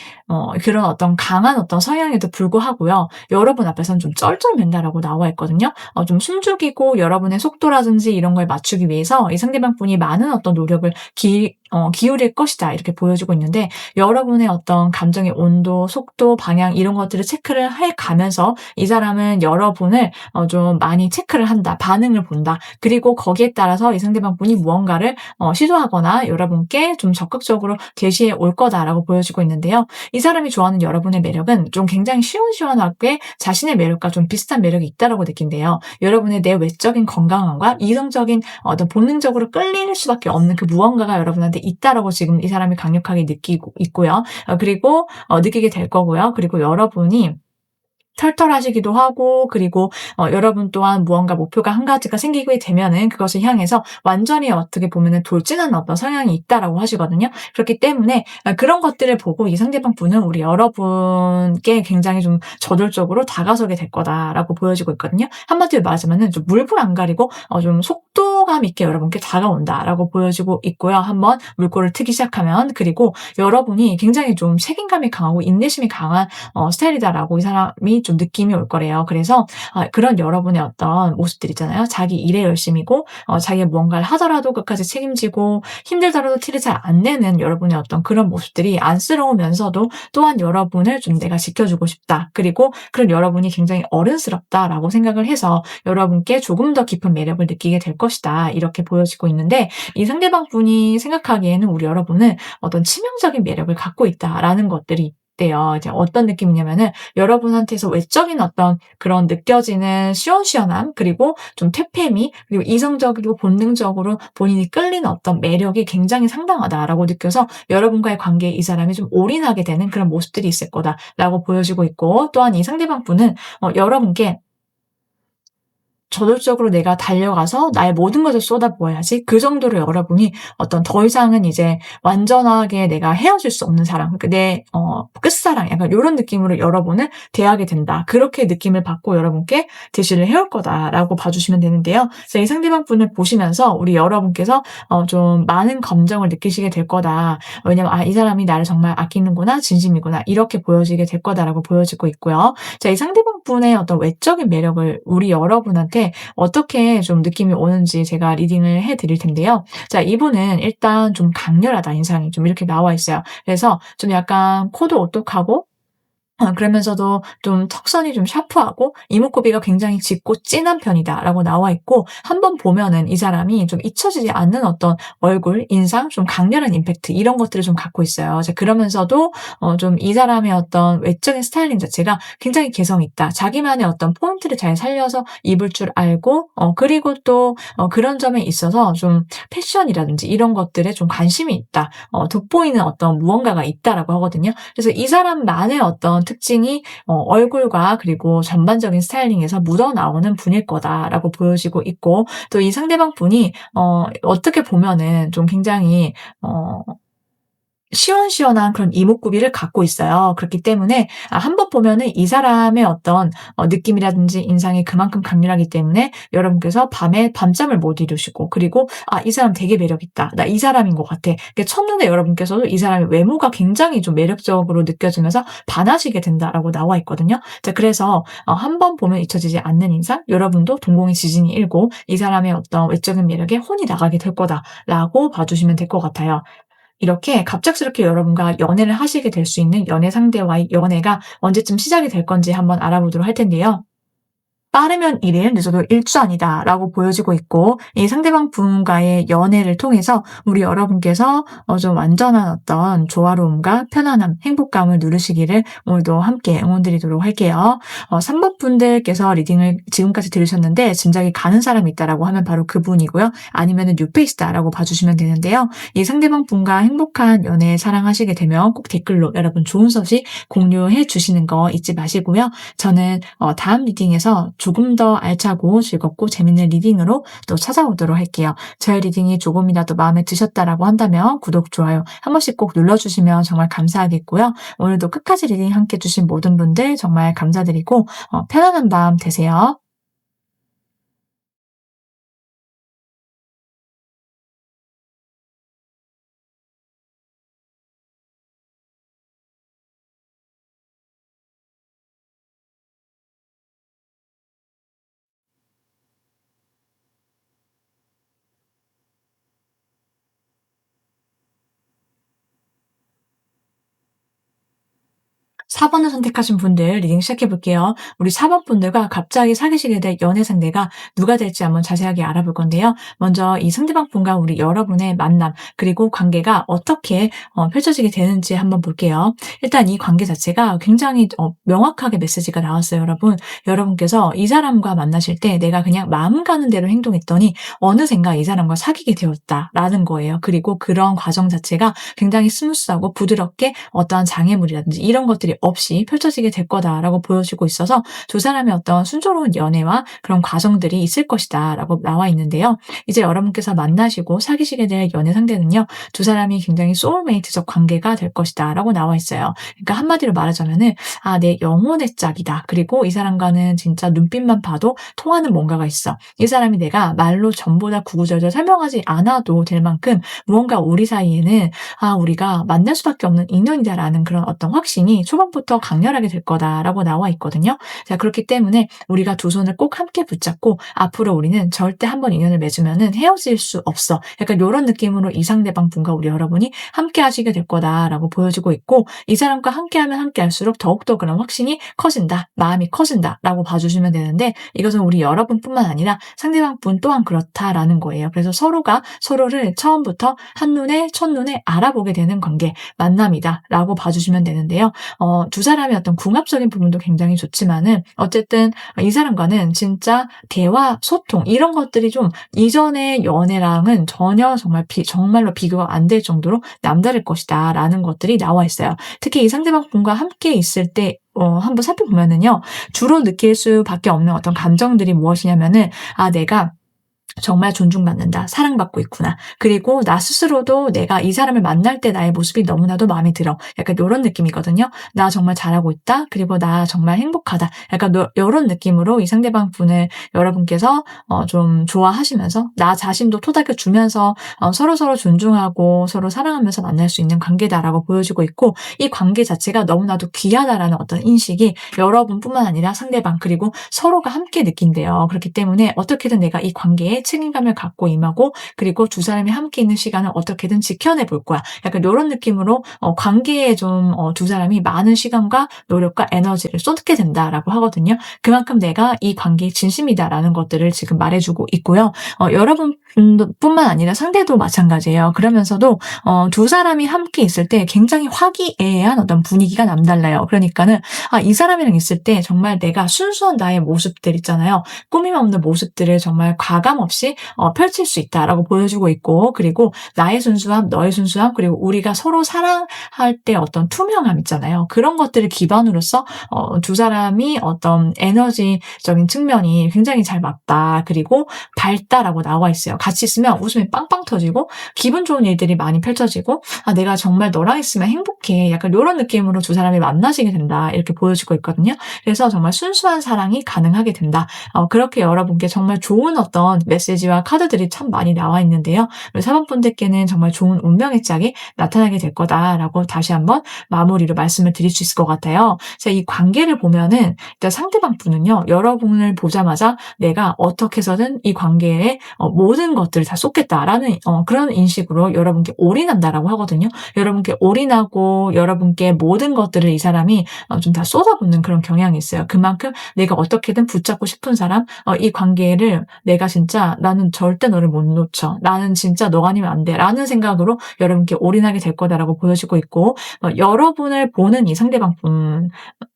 그런 어떤 강한 어떤 성향에도 불구하고요, 여러분 앞에서는 좀 쩔쩔맨다라고 나와 있거든요. 좀 숨죽이고 여러분의 속도라든지 이런 걸 맞추기 위해서 이 상대방 분이 많은 어떤 노력을 기울일 것이다, 이렇게 보여지고 있는데, 여러분의 어떤 감정의 온도, 속도, 방향 이런 것들을 체크를 해 가면서 이 사람은 여러분을 좀 많이 체크를 한다, 반응을 본다. 그리고 거기에 따라서 이 상대방 분이 무언가를 시도하거나 여러분께 좀 적극적으로 제시해 올 거다라고 보여지고 있는데요. 이 사람이 좋아하는 여러분의 매력은 좀 굉장히 시원시원하게 자신의 매력과 좀 비슷한 매력이 있다라고 느낀대요. 여러분의 내외적인 건강함과 이성적인 어떤 본능적으로 끌릴 수밖에 없는 그 무언가가 여러분한테 있다라고 지금 이 사람이 강력하게 느끼고 있고요. 그리고 느끼게 될 거고요. 그리고 여러분이 털털하시기도 하고, 그리고 여러분 또한 무언가 목표가 한 가지가 생기게 되면은 그것을 향해서 완전히 어떻게 보면은 돌진하는 어떤 성향이 있다라고 하시거든요. 그렇기 때문에 그런 것들을 보고 이 상대방 분은 우리 여러분께 굉장히 좀 저돌적으로 다가서게 될 거다라고 보여지고 있거든요. 한마디로 말하자면은 좀 물불 안 가리고 좀 속도감 있게 여러분께 다가온다라고 보여지고 있고요. 한번 물꼬를 트기 시작하면. 그리고 여러분이 굉장히 좀 책임감이 강하고 인내심이 강한 스타일이다라고 이 사람이 좀 느낌이 올 거래요. 그래서 그런 여러분의 어떤 모습들 있잖아요. 자기 일에 열심이고, 자기가 무언가를 하더라도 끝까지 책임지고, 힘들더라도 티를 잘 안 내는 여러분의 어떤 그런 모습들이 안쓰러우면서도 또한 여러분을 좀 '내가 지켜주고 싶다.' 그리고 그런 여러분이 굉장히 어른스럽다라고 생각을 해서 여러분께 조금 더 깊은 매력을 느끼게 될 것이다, 이렇게 보여지고 있는데, 이 상대방 분이 생각하기에는 우리 여러분은 어떤 치명적인 매력을 갖고 있다라는 것들이 있대요. 이제 어떤 느낌이냐면은, 여러분한테서 외적인 어떤 그런 느껴지는 시원시원함, 그리고 좀 퇴폐미, 그리고 이성적이고 본능적으로 본인이 끌리는 어떤 매력이 굉장히 상당하다라고 느껴서 여러분과의 관계에 이 사람이 좀 올인하게 되는 그런 모습들이 있을 거다라고 보여지고 있고, 또한 이 상대방 분은 여러분께 저돌적으로 내가 달려가서 나의 모든 것을 쏟아부어야지, 그 정도로 여러분이 어떤 더 이상은 이제 완전하게 내가 헤어질 수 없는 사람, 그러니까 내 끝사랑, 약간 요런 느낌으로 여러분을 대하게 된다, 그렇게 느낌을 받고 여러분께 제시를 해올 거다라고 봐주시면 되는데요. 그래서 이 상대방 분을 보시면서 우리 여러분께서 좀 많은 감정을 느끼시게 될 거다. 왜냐면 '이 사람이 나를 정말 아끼는구나. 진심이구나.' 이렇게 보여지게 될 거다라고 보여지고 있고요. 자, 이 상대방 분의 어떤 외적인 매력을 우리 여러분한테 어떻게 좀 느낌이 오는지 제가 리딩을 해 드릴 텐데요. 자, 이분은 일단 좀 강렬하다, 인상이 좀 이렇게 나와 있어요. 그래서 좀 약간 코도 오똑하고, 그러면서도 좀 턱선이 좀 샤프하고, 이목구비가 굉장히 짙고 진한 편이다라고 나와 있고, 한 번 보면은 이 사람이 좀 잊혀지지 않는 어떤 얼굴, 인상, 좀 강렬한 임팩트 이런 것들을 좀 갖고 있어요. 그러면서도 좀 이 사람의 어떤 외적인 스타일링 자체가 굉장히 개성 있다, 자기만의 어떤 포인트를 잘 살려서 입을 줄 알고, 그리고 또 그런 점에 있어서 좀 패션이라든지 이런 것들에 좀 관심이 있다, 돋보이는 어떤 무언가가 있다라고 하거든요. 그래서 이 사람만의 어떤 특징이 얼굴과 그리고 전반적인 스타일링에서 묻어나오는 분일 거다라고 보여지고 있고, 또 이 상대방 분이 어떻게 보면은 좀 굉장히 시원시원한 그런 이목구비를 갖고 있어요. 그렇기 때문에 한 번 보면은 이 사람의 어떤 느낌이라든지 인상이 그만큼 강렬하기 때문에 여러분께서 밤에 밤잠을 못 이루시고, 그리고 '아, 이 사람 되게 매력 있다. 나 이 사람인 것 같아.' 이렇게 첫눈에 여러분께서도 이 사람의 외모가 굉장히 좀 매력적으로 느껴지면서 반하시게 된다라고 나와 있거든요. 자, 그래서 한 번 보면 잊혀지지 않는 인상, 여러분도 동공의 지진이 일고 이 사람의 어떤 외적인 매력에 혼이 나가게 될 거다라고 봐 주시면 될 것 같아요. 이렇게 갑작스럽게 여러분과 연애를 하시게 될 수 있는 연애 상대와의 연애가 언제쯤 시작이 될 건지 한번 알아보도록 할 텐데요. 빠르면 1일, 늦어도 1주 안이다라고 보여지고 있고, 이 상대방 분과의 연애를 통해서 우리 여러분께서 좀 완전한 어떤 조화로움과 편안함, 행복감을 누리시기를 오늘도 함께 응원드리도록 할게요. 3번 분들께서 리딩을 지금까지 들으셨는데 짐작이 가는 사람이 있다라고 하면 바로 그분이고요. 아니면은 뉴페이스다라고 봐주시면 되는데요. 이 상대방 분과 행복한 연애 사랑하시게 되면 꼭 댓글로 여러분 좋은 소식 공유해 주시는 거 잊지 마시고요. 저는 다음 리딩에서 조금 더 알차고 즐겁고 재밌는 리딩으로 또 찾아오도록 할게요. 저의 리딩이 조금이라도 마음에 드셨다라고 한다면 구독, 좋아요 한 번씩 꼭 눌러주시면 정말 감사하겠고요. 오늘도 끝까지 리딩 함께 해주신 모든 분들 정말 감사드리고 편안한 밤 되세요. 4번을 선택하신 분들 리딩 시작해 볼게요. 우리 4번 분들과 갑자기 사귀시게 될 연애 상대가 누가 될지 한번 자세하게 알아볼 건데요. 먼저 이 상대방 분과 우리 여러분의 만남 그리고 관계가 어떻게 펼쳐지게 되는지 한번 볼게요. 일단 이 관계 자체가 굉장히 명확하게 메시지가 나왔어요, 여러분. 여러분께서 이 사람과 만나실 때 내가 그냥 마음 가는 대로 행동했더니 어느샌가 이 사람과 사귀게 되었다라는 거예요. 그리고 그런 과정 자체가 굉장히 스무스하고 부드럽게 어떠한 장애물이라든지 이런 것들이 없이 펼쳐지게 될 거다라고 보여지고 있어서 두 사람의 어떤 순조로운 연애와 그런 과정들이 있을 것이다라고 나와 있는데요. 이제 여러분께서 만나시고 사귀시게 될 연애 상대는요. 두 사람이 굉장히 소울메이트적 관계가 될 것이다라고 나와 있어요. 그러니까 한마디로 말하자면은 내 영혼의 짝이다. 그리고 이 사람과는 진짜 눈빛만 봐도 통하는 뭔가가 있어. 이 사람이 내가 말로 전부 다 구구절절 설명하지 않아도 될 만큼 무언가 우리 사이에는 우리가 만날 수밖에 없는 인연이다라는 그런 어떤 확신이 초반부터 강렬하게 될 거다라고 나와 있거든요. 자, 그렇기 때문에 우리가 두 손을 꼭 함께 붙잡고 앞으로 우리는 절대 한번 인연을 맺으면은 헤어질 수 없어. 약간 요런 느낌으로 이 상대방 분과 우리 여러분이 함께 하시게 될 거다라고 보여지고 있고 이 사람과 함께하면 함께할수록 더욱더 그런 확신이 커진다. 마음이 커진다라고 봐주시면 되는데 이것은 우리 여러분뿐만 아니라 상대방 분 또한 그렇다라는 거예요. 그래서 서로가 서로를 처음부터 한눈에 첫눈에 알아보게 되는 관계, 만남이다라고 봐주시면 되는데요. 두 사람의 어떤 궁합적인 부분도 굉장히 좋지만은 어쨌든 이 사람과는 진짜 대화, 소통 이런 것들이 좀 이전의 연애랑은 전혀 정말로 비교가 안 될 정도로 남다를 것이다라는 것들이 나와 있어요. 특히 이 상대방 분과 함께 있을 때 한번 살펴보면은요. 주로 느낄 수밖에 없는 어떤 감정들이 무엇이냐면은 내가 정말 존중받는다. 사랑받고 있구나. 그리고 나 스스로도 내가 이 사람을 만날 때 나의 모습이 너무나도 마음에 들어. 약간 요런 느낌이거든요. 나 정말 잘하고 있다. 그리고 나 정말 행복하다. 약간 요런 느낌으로 이 상대방 분을 여러분께서 좀 좋아하시면서 나 자신도 토닥여 주면서 서로서로 존중하고 서로 사랑하면서 만날 수 있는 관계다라고 보여지고 있고 이 관계 자체가 너무나도 귀하다라는 어떤 인식이 여러분뿐만 아니라 상대방 그리고 서로가 함께 느낀대요. 그렇기 때문에 어떻게든 내가 이 관계에 책임감을 갖고 임하고 그리고 두 사람이 함께 있는 시간을 어떻게든 지켜내 볼 거야. 약간 요런 느낌으로 관계에 좀 두 사람이 많은 시간과 노력과 에너지를 쏟게 된다라고 하거든요. 그만큼 내가 이 관계에 진심이다라는 것들을 지금 말해주고 있고요. 여러분 뿐만 아니라 상대도 마찬가지예요. 그러면서도 두 사람이 함께 있을 때 굉장히 화기애애한 어떤 분위기가 남달라요. 그러니까는 이 사람이랑 있을 때 정말 내가 순수한 나의 모습들 있잖아요. 꾸밈 없는 모습들을 정말 과감 없이 펼칠 수 있다라고 보여주고 있고 그리고 나의 순수함, 너의 순수함 그리고 우리가 서로 사랑할 때 어떤 투명함 있잖아요. 그런 것들을 기반으로서 두 사람이 어떤 에너지적인 측면이 굉장히 잘 맞다. 그리고 밝다라고 나와 있어요. 같이 있으면 웃음이 빵빵 터지고 기분 좋은 일들이 많이 펼쳐지고 내가 정말 너랑 있으면 행복해. 약간 이런 느낌으로 두 사람이 만나시게 된다. 이렇게 보여지고 있거든요. 그래서 정말 순수한 사랑이 가능하게 된다. 그렇게 여러분께 정말 좋은 어떤 메시지와 카드들이 참 많이 나와 있는데요. 우리 4번 분들께는 정말 좋은 운명의 짝이 나타나게 될 거다라고 다시 한번 마무리로 말씀을 드릴 수 있을 것 같아요. 자, 이 관계를 보면은 일단 상대방 분은요, 여러분을 보자마자 내가 어떻게 해서든 이 관계에 모든 것들을 다 쏟겠다라는 그런 인식으로 여러분께 올인한다라고 하거든요. 여러분께 올인하고 여러분께 모든 것들을 이 사람이 좀 다 쏟아붓는 그런 경향이 있어요. 그만큼 내가 어떻게든 붙잡고 싶은 사람, 이 관계를 내가 진짜 나는 절대 너를 못 놓쳐. 나는 진짜 너가 아니면 안 돼. 라는 생각으로 여러분께 올인하게 될 거다라고 보여지고 있고, 여러분을 보는 이 상대방 분,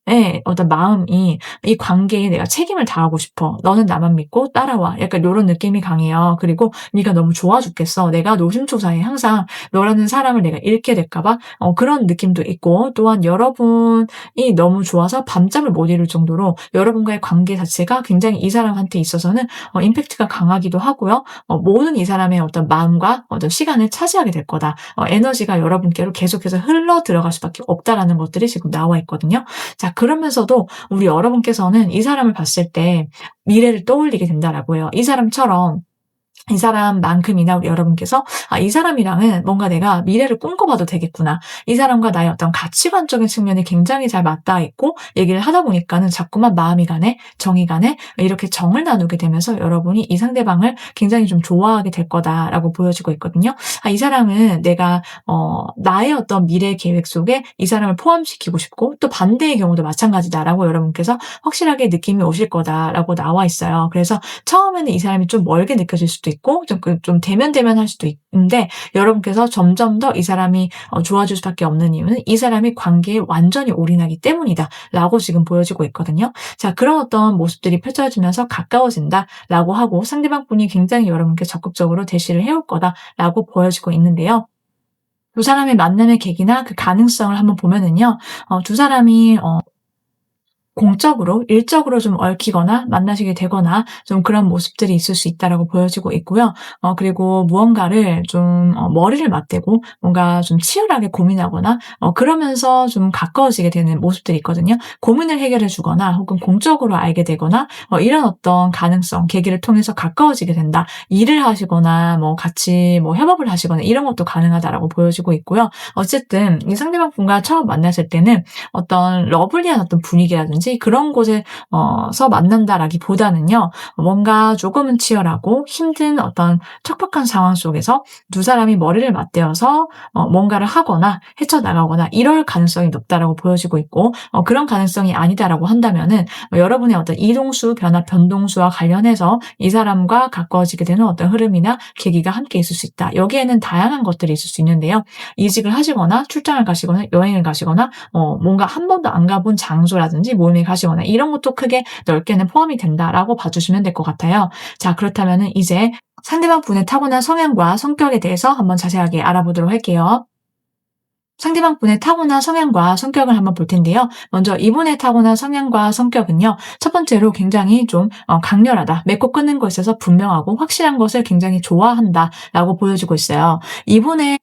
의 어떤 마음이 '이 관계에 내가 책임을 다하고 싶어. 너는 나만 믿고 따라와.' 약간 요런 느낌이 강해요. 그리고 '네가 너무 좋아 죽겠어. 내가 노심초사해. 항상 너라는 사람을 내가 잃게 될까 봐.' 그런 느낌도 있고, 또한 여러분이 너무 좋아서 밤잠을 못 이룰 정도로 여러분과의 관계 자체가 굉장히 이 사람한테 있어서는 임팩트가 강하기도 하고요. '모든 이 사람의 어떤 마음과 어떤 시간을 차지하게 될 거다. 에너지가 여러분께로 계속해서 흘러 들어갈 수밖에 없다.'라는 것들이 지금 나와 있거든요. 자, 그러면서도 우리 여러분께서는 이 사람을 봤을 때 미래를 떠올리게 된다라고 해요. 이 사람처럼, 이 사람만큼이나 우리 여러분께서 '아, 이 사람이랑은 뭔가 내가 미래를 꿈꿔봐도 되겠구나. 이 사람과 나의 어떤 가치관적인 측면이 굉장히 잘 맞닿아 있고.' 얘기를 하다 보니까는 자꾸만 마음이 가네, 정이 가네, 이렇게 정을 나누게 되면서 여러분이 이 상대방을 굉장히 좀 좋아하게 될 거다라고 보여지고 있거든요. 아, 이 사람은 내가 나의 어떤 미래 계획 속에 이 사람을 포함시키고 싶고, 또 반대의 경우도 마찬가지다라고 여러분께서 확실하게 느낌이 오실 거다라고 나와 있어요. 그래서 처음에는 이 사람이 좀 멀게 느껴질 수도 있고 좀 대면대면할 수도 있는데, 여러분께서 점점 더 이 사람이 좋아질 수밖에 없는 이유는 이 사람이 관계에 완전히 올인하기 때문이다라고 지금 보여지고 있거든요. 자, 그런 어떤 모습들이 펼쳐지면서 가까워진다라고 하고, 상대방 분이 굉장히 여러분께 적극적으로 대시를 해올 거다라고 보여지고 있는데요. 두 사람의 만남의 계기나 그 가능성을 한번 보면은요. 두 사람이 공적으로, 일적으로 좀 얽히거나 만나시게 되거나 좀 그런 모습들이 있을 수 있다라고 보여지고 있고요. 그리고 무언가를 좀 머리를 맞대고 뭔가 좀 치열하게 고민하거나 그러면서 좀 가까워지게 되는 모습들이 있거든요. 고민을 해결해 주거나 혹은 공적으로 알게 되거나 이런 어떤 가능성, 계기를 통해서 가까워지게 된다. 일을 하시거나 뭐 같이 뭐 협업을 하시거나 이런 것도 가능하다라고 보여지고 있고요. 어쨌든 이 상대방 분과 처음 만났을 때는 어떤 러블리한 어떤 분위기라든지 그런 곳에서 만난다라기보다는요, 뭔가 조금은 치열하고 힘든 어떤 척박한 상황 속에서 두 사람이 머리를 맞대어서 뭔가를 하거나 헤쳐나가거나 이럴 가능성이 높다라고 보여지고 있고, 그런 가능성이 아니다라고 한다면은 여러분의 어떤 이동수, 변동수와 관련해서 이 사람과 가까워지게 되는 어떤 흐름이나 계기가 함께 있을 수 있다. 여기에는 다양한 것들이 있을 수 있는데요. 이직을 하시거나 출장을 가시거나 여행을 가시거나 뭔가 한 번도 안 가본 장소라든지 모임에 가시거나 이런 것도 크게 넓게는 포함이 된다라고 봐주시면 될 것 같아요. 자, 그렇다면은 이제 상대방 분의 타고난 성향과 성격에 대해서 한번 자세하게 알아보도록 할게요. 상대방 분의 타고난 성향과 성격을 한번 볼 텐데요. 먼저 이분의 타고난 성향과 성격은요. 첫 번째로 굉장히 좀 강렬하다. 맺고 끊는 것에 있어서 분명하고 확실한 것을 굉장히 좋아한다라고 보여지고 있어요. 이분의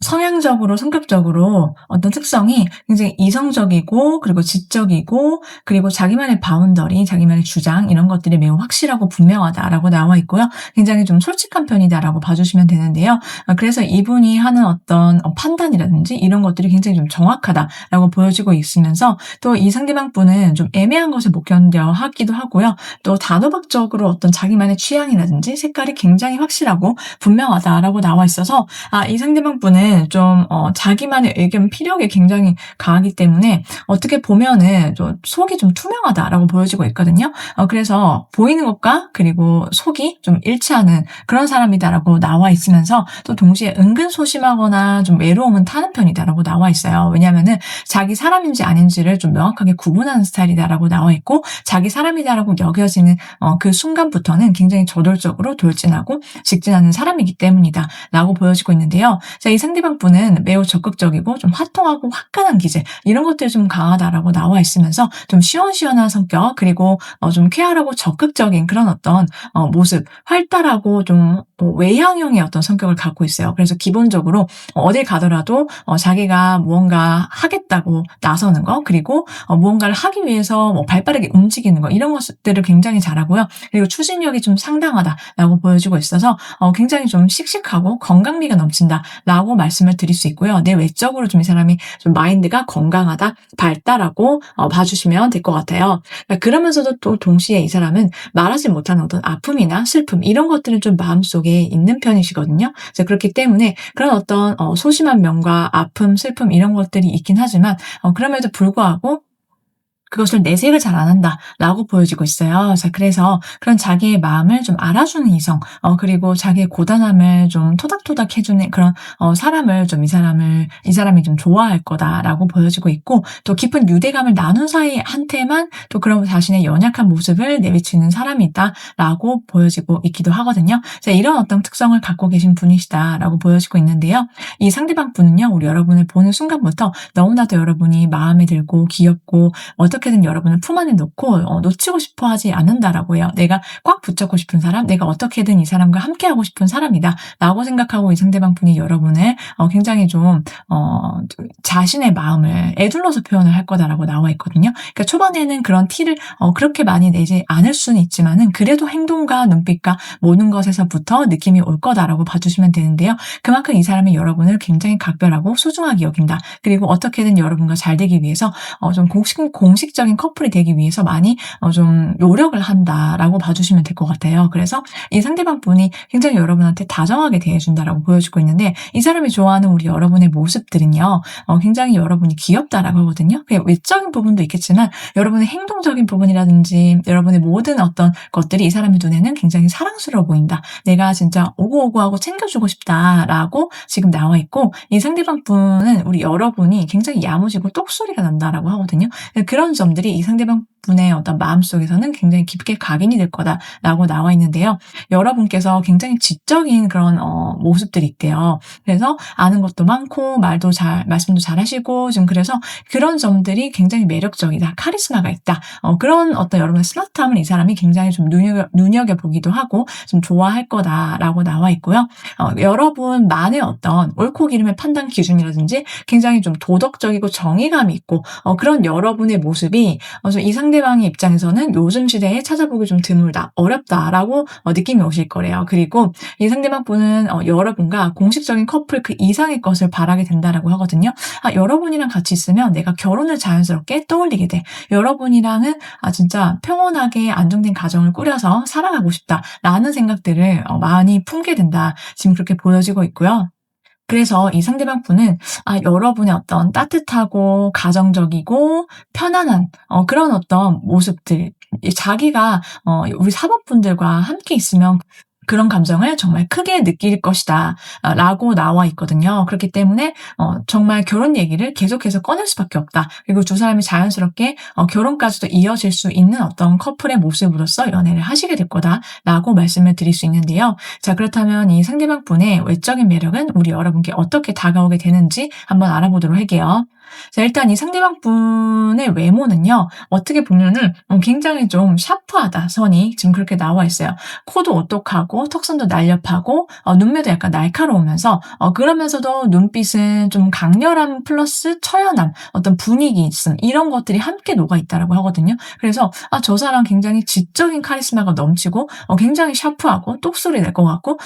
성향적으로, 성격적으로 어떤 특성이 굉장히 이성적이고, 그리고 지적이고, 그리고 자기만의 바운더리, 자기만의 주장 이런 것들이 매우 확실하고 분명하다라고 나와 있고요. 굉장히 좀 솔직한 편이다라고 봐주시면 되는데요. 그래서 이분이 하는 어떤 판단이라든지 이런 것들이 굉장히 좀 정확하다라고 보여지고 있으면서, 또 이 상대방 분은 좀 애매한 것을 못 견뎌 하기도 하고요. 또 단호박적으로 어떤 자기만의 취향이라든지 색깔이 굉장히 확실하고 분명하다라고 나와 있어서, 이 상대방 분은 좀 자기만의 의견 피력이 굉장히 강하기 때문에 어떻게 보면은 좀 속이 좀 투명하다라고 보여지고 있거든요. 그래서 보이는 것과 그리고 속이 좀 일치하는 그런 사람이다라고 나와 있으면서, 또 동시에 은근 소심하거나 좀 외로움은 타는 편이다라고 나와 있어요. 왜냐하면은 자기 사람인지 아닌지를 좀 명확하게 구분하는 스타일이다라고 나와 있고, 자기 사람이다라고 여겨지는 그 순간부터는 굉장히 저돌적으로 돌진하고 직진하는 사람이기 때문이다라고 보여지고 있는데요. 자, 이 상대방 상대방 분은 매우 적극적이고 좀 화통하고 화끈한 기질 이런 것들이 좀 강하다라고 나와 있으면서 좀 시원시원한 성격 그리고 좀 쾌활하고 적극적인 그런 어떤 모습, 활달하고 좀 외향형의 어떤 성격을 갖고 있어요. 그래서 기본적으로 어딜 가더라도 자기가 무언가 하겠다고 나서는 거 그리고 무언가를 하기 위해서 발빠르게 움직이는 거 이런 것들을 굉장히 잘하고요. 그리고 추진력이 좀 상당하다라고 보여지고 있어서 굉장히 좀 씩씩하고 건강미가 넘친다라고 말씀을 드릴 수 있고요. 내 외적으로 좀 이 사람이 좀 마인드가 건강하다, 밝다라고 봐주시면 될 것 같아요. 그러면서도 또 동시에 이 사람은 말하지 못하는 어떤 아픔이나 슬픔 이런 것들은 좀 마음속에 있는 편이시거든요. 그래서 그렇기 때문에 그런 어떤 소심한 면과 아픔, 슬픔 이런 것들이 있긴 하지만 그럼에도 불구하고 그것을 내색을 잘 안 한다라고 보여지고 있어요. 자, 그래서 그런 자기의 마음을 좀 알아주는 이성, 그리고 자기의 고단함을 좀 토닥토닥 해주는 그런 사람을 좀 이 사람이 좀 좋아할 거다라고 보여지고 있고, 또 깊은 유대감을 나눈 사이한테만 또 그런 자신의 연약한 모습을 내비치는 사람이 있다라고 보여지고 있기도 하거든요. 자, 이런 어떤 특성을 갖고 계신 분이시다라고 보여지고 있는데요. 이 상대방 분은요, 우리 여러분을 보는 순간부터 너무나도 여러분이 마음에 들고 귀엽고 어떻게든 여러분을 품 안에 놓고 놓치고 싶어 하지 않는다라고 해요. 내가 꽉 붙잡고 싶은 사람, 내가 어떻게든 이 사람과 함께하고 싶은 사람이다 라고 생각하고 이 상대방 분이 여러분을 굉장히 좀 자신의 마음을 에둘러서 표현을 할 거다라고 나와 있거든요. 그러니까 초반에는 그런 티를 그렇게 많이 내지 않을 수는 있지만은 그래도 행동과 눈빛과 모든 것에서부터 느낌이 올 거다라고 봐주시면 되는데요. 그만큼 이 사람이 여러분을 굉장히 각별하고 소중하게 여긴다. 그리고 어떻게든 여러분과 잘 되기 위해서 좀 공식적인 커플이 되기 위해서 많이 좀 노력을 한다라고 봐주시면 될 것 같아요. 그래서 이 상대방 분이 굉장히 여러분한테 다정하게 대해준다라고 보여지고 있는데 이 사람이 좋아하는 우리 여러분의 모습들은요. 굉장히 여러분이 귀엽다라고 하거든요. 그냥 외적인 부분도 있겠지만 여러분의 행동적인 부분이라든지 여러분의 모든 어떤 것들이 이 사람의 눈에는 굉장히 사랑스러워 보인다. 내가 진짜 오고오고하고 챙겨주고 싶다라고 지금 나와 있고 이 상대방 분은 우리 여러분이 굉장히 야무지고 똑소리가 난다라고 하거든요. 그런 점들이 이 상대방 분의 어떤 마음속에서는 굉장히 깊게 각인이 될 거다라고 나와 있는데요. 여러분께서 굉장히 지적인 그런 모습들이 있대요. 그래서 아는 것도 많고 말씀도 잘하시고 좀 그래서 그런 점들이 굉장히 매력적이다. 카리스마가 있다. 그런 어떤 여러분의 스마트함을 이 사람이 굉장히 좀 눈여겨보기도 하고 좀 좋아할 거다라고 나와 있고요. 여러분만의 어떤 옳고 그름의 판단 기준이라든지 굉장히 좀 도덕적이고 정의감이 있고 그런 여러분의 모습이 이 상대방의 입장에서는 요즘 시대에 찾아보기 좀 드물다, 어렵다라고 느낌이 오실 거래요. 그리고 이 상대방 분은 여러분과 공식적인 커플 그 이상의 것을 바라게 된다라고 하거든요. 여러분이랑 같이 있으면 내가 결혼을 자연스럽게 떠올리게 돼. 여러분이랑은 진짜 평온하게 안정된 가정을 꾸려서 살아가고 싶다라는 생각들을 많이 품게 된다. 지금 그렇게 보여지고 있고요. 그래서 이 상대방 분은 여러분의 어떤 따뜻하고 가정적이고 편안한 그런 어떤 모습들 자기가 우리 사법분들과 함께 있으면 그런 감정을 정말 크게 느낄 것이다 라고 나와 있거든요. 그렇기 때문에 정말 결혼 얘기를 계속해서 꺼낼 수밖에 없다. 그리고 두 사람이 자연스럽게 결혼까지도 이어질 수 있는 어떤 커플의 모습으로서 연애를 하시게 될 거다라고 말씀을 드릴 수 있는데요. 자, 그렇다면 이 상대방 분의 외적인 매력은 우리 여러분께 어떻게 다가오게 되는지 한번 알아보도록 할게요. 자, 일단 이 상대방 분의 외모는요. 어떻게 보면은 굉장히 좀 샤프하다 선이 지금 그렇게 나와 있어요. 코도 오똑하고 턱선도 날렵하고 눈매도 약간 날카로우면서 그러면서도 눈빛은 좀 강렬함 플러스 처연함 어떤 분위기 있음 이런 것들이 함께 녹아 있다라고 하거든요. 그래서 저 사람 굉장히 지적인 카리스마가 넘치고 굉장히 샤프하고 똑소리 낼 것 같고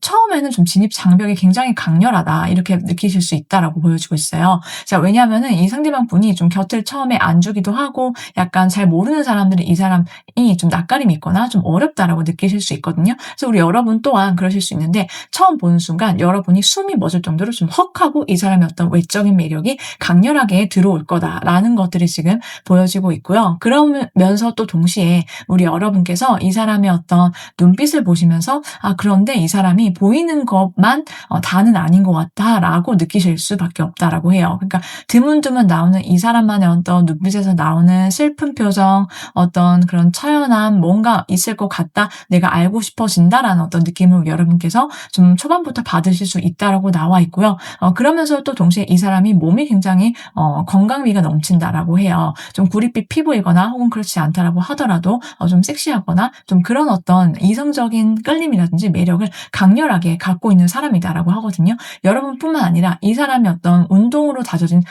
처음에는 좀 진입 장벽이 굉장히 강렬하다 이렇게 느끼실 수 있다라고 보여지고 있어요. 자, 왜냐하면은 이 상대방 분이 좀 곁을 처음에 안 주기도 하고 약간 잘 모르는 사람들은 이 사람이 좀 낯가림이 있거나 좀 어렵다라고 느끼실 수 있거든요. 그래서 우리 여러분 또한 그러실 수 있는데 처음 보는 순간 여러분이 숨이 멎을 정도로 좀 헉하고 이 사람의 어떤 외적인 매력이 강렬하게 들어올 거다라는 것들이 지금 보여지고 있고요. 그러면서 또 동시에 우리 여러분께서 이 사람의 어떤 눈빛을 보시면서 그런데 이 사람이 보이는 것만 다는 아닌 것 같다라고 느끼실 수밖에 없다라고 해요. 그러니까 드문드문 나오는 이 사람만의 어떤 눈빛에서 나오는 슬픈 표정, 어떤 그런 처연함, 뭔가 있을 것 같다, 내가 알고 싶어진다라는 어떤 느낌을 여러분께서 좀 초반부터 받으실 수 있다라고 나와 있고요. 그러면서 또 동시에 이 사람이 몸이 굉장히 건강미가 넘친다라고 해요. 좀 구릿빛 피부이거나 혹은 그렇지 않다라고 하더라도 좀 섹시하거나 좀 그런 어떤 이성적인 끌림이라든지 매력을 강렬하게 갖고 있는 사람이다라고 하거든요. 여러분뿐만 아니라 이 사람이 어떤 운동으로 다져진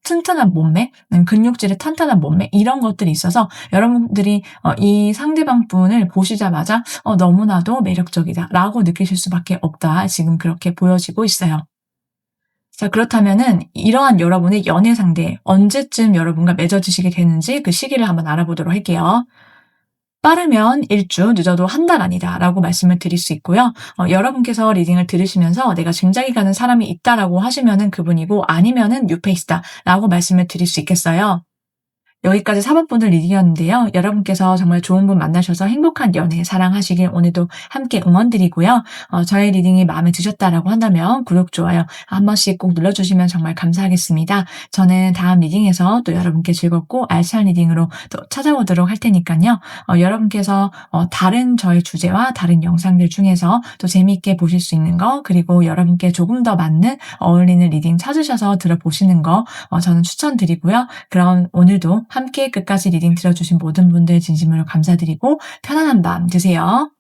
튼튼한 몸매, 근육질의 탄탄한 몸매 이런 것들이 있어서 여러분들이 이 상대방 분을 보시자마자 '너무나도 매력적이다.'라고 느끼실 수밖에 없다. 지금 그렇게 보여지고 있어요. 자, 그렇다면은 이러한 여러분의 연애 상대 언제쯤 여러분과 맺어지시게 되는지 그 시기를 한번 알아보도록 할게요. 빠르면 1주, 늦어도 한 달 안이다라고 말씀을 드릴 수 있고요. 여러분께서 리딩을 들으시면서 '내가 짐작이 가는 사람이 있다.'라고 하시면은 그분이고, 아니면은 뉴페이스다라고 말씀을 드릴 수 있겠어요. 여기까지 4번 분들 리딩이었는데요. 여러분께서 정말 좋은 분 만나셔서 행복한 연애 사랑하시길 오늘도 함께 응원드리고요. 저의 리딩이 마음에 드셨다라고 한다면 구독, 좋아요 한 번씩 꼭 눌러주시면 정말 감사하겠습니다. 저는 다음 리딩에서 또 여러분께 즐겁고 알찬 리딩으로 또 찾아오도록 할 테니까요. 여러분께서 다른 저의 주제와 다른 영상들 중에서 또 재미있게 보실 수 있는 거, 그리고 여러분께 조금 더 맞는 어울리는 리딩 찾으셔서 들어보시는 거 저는 추천드리고요. 그럼 오늘도 함께 끝까지 리딩 들어주신 모든 분들 진심으로 감사드리고 편안한 밤 되세요.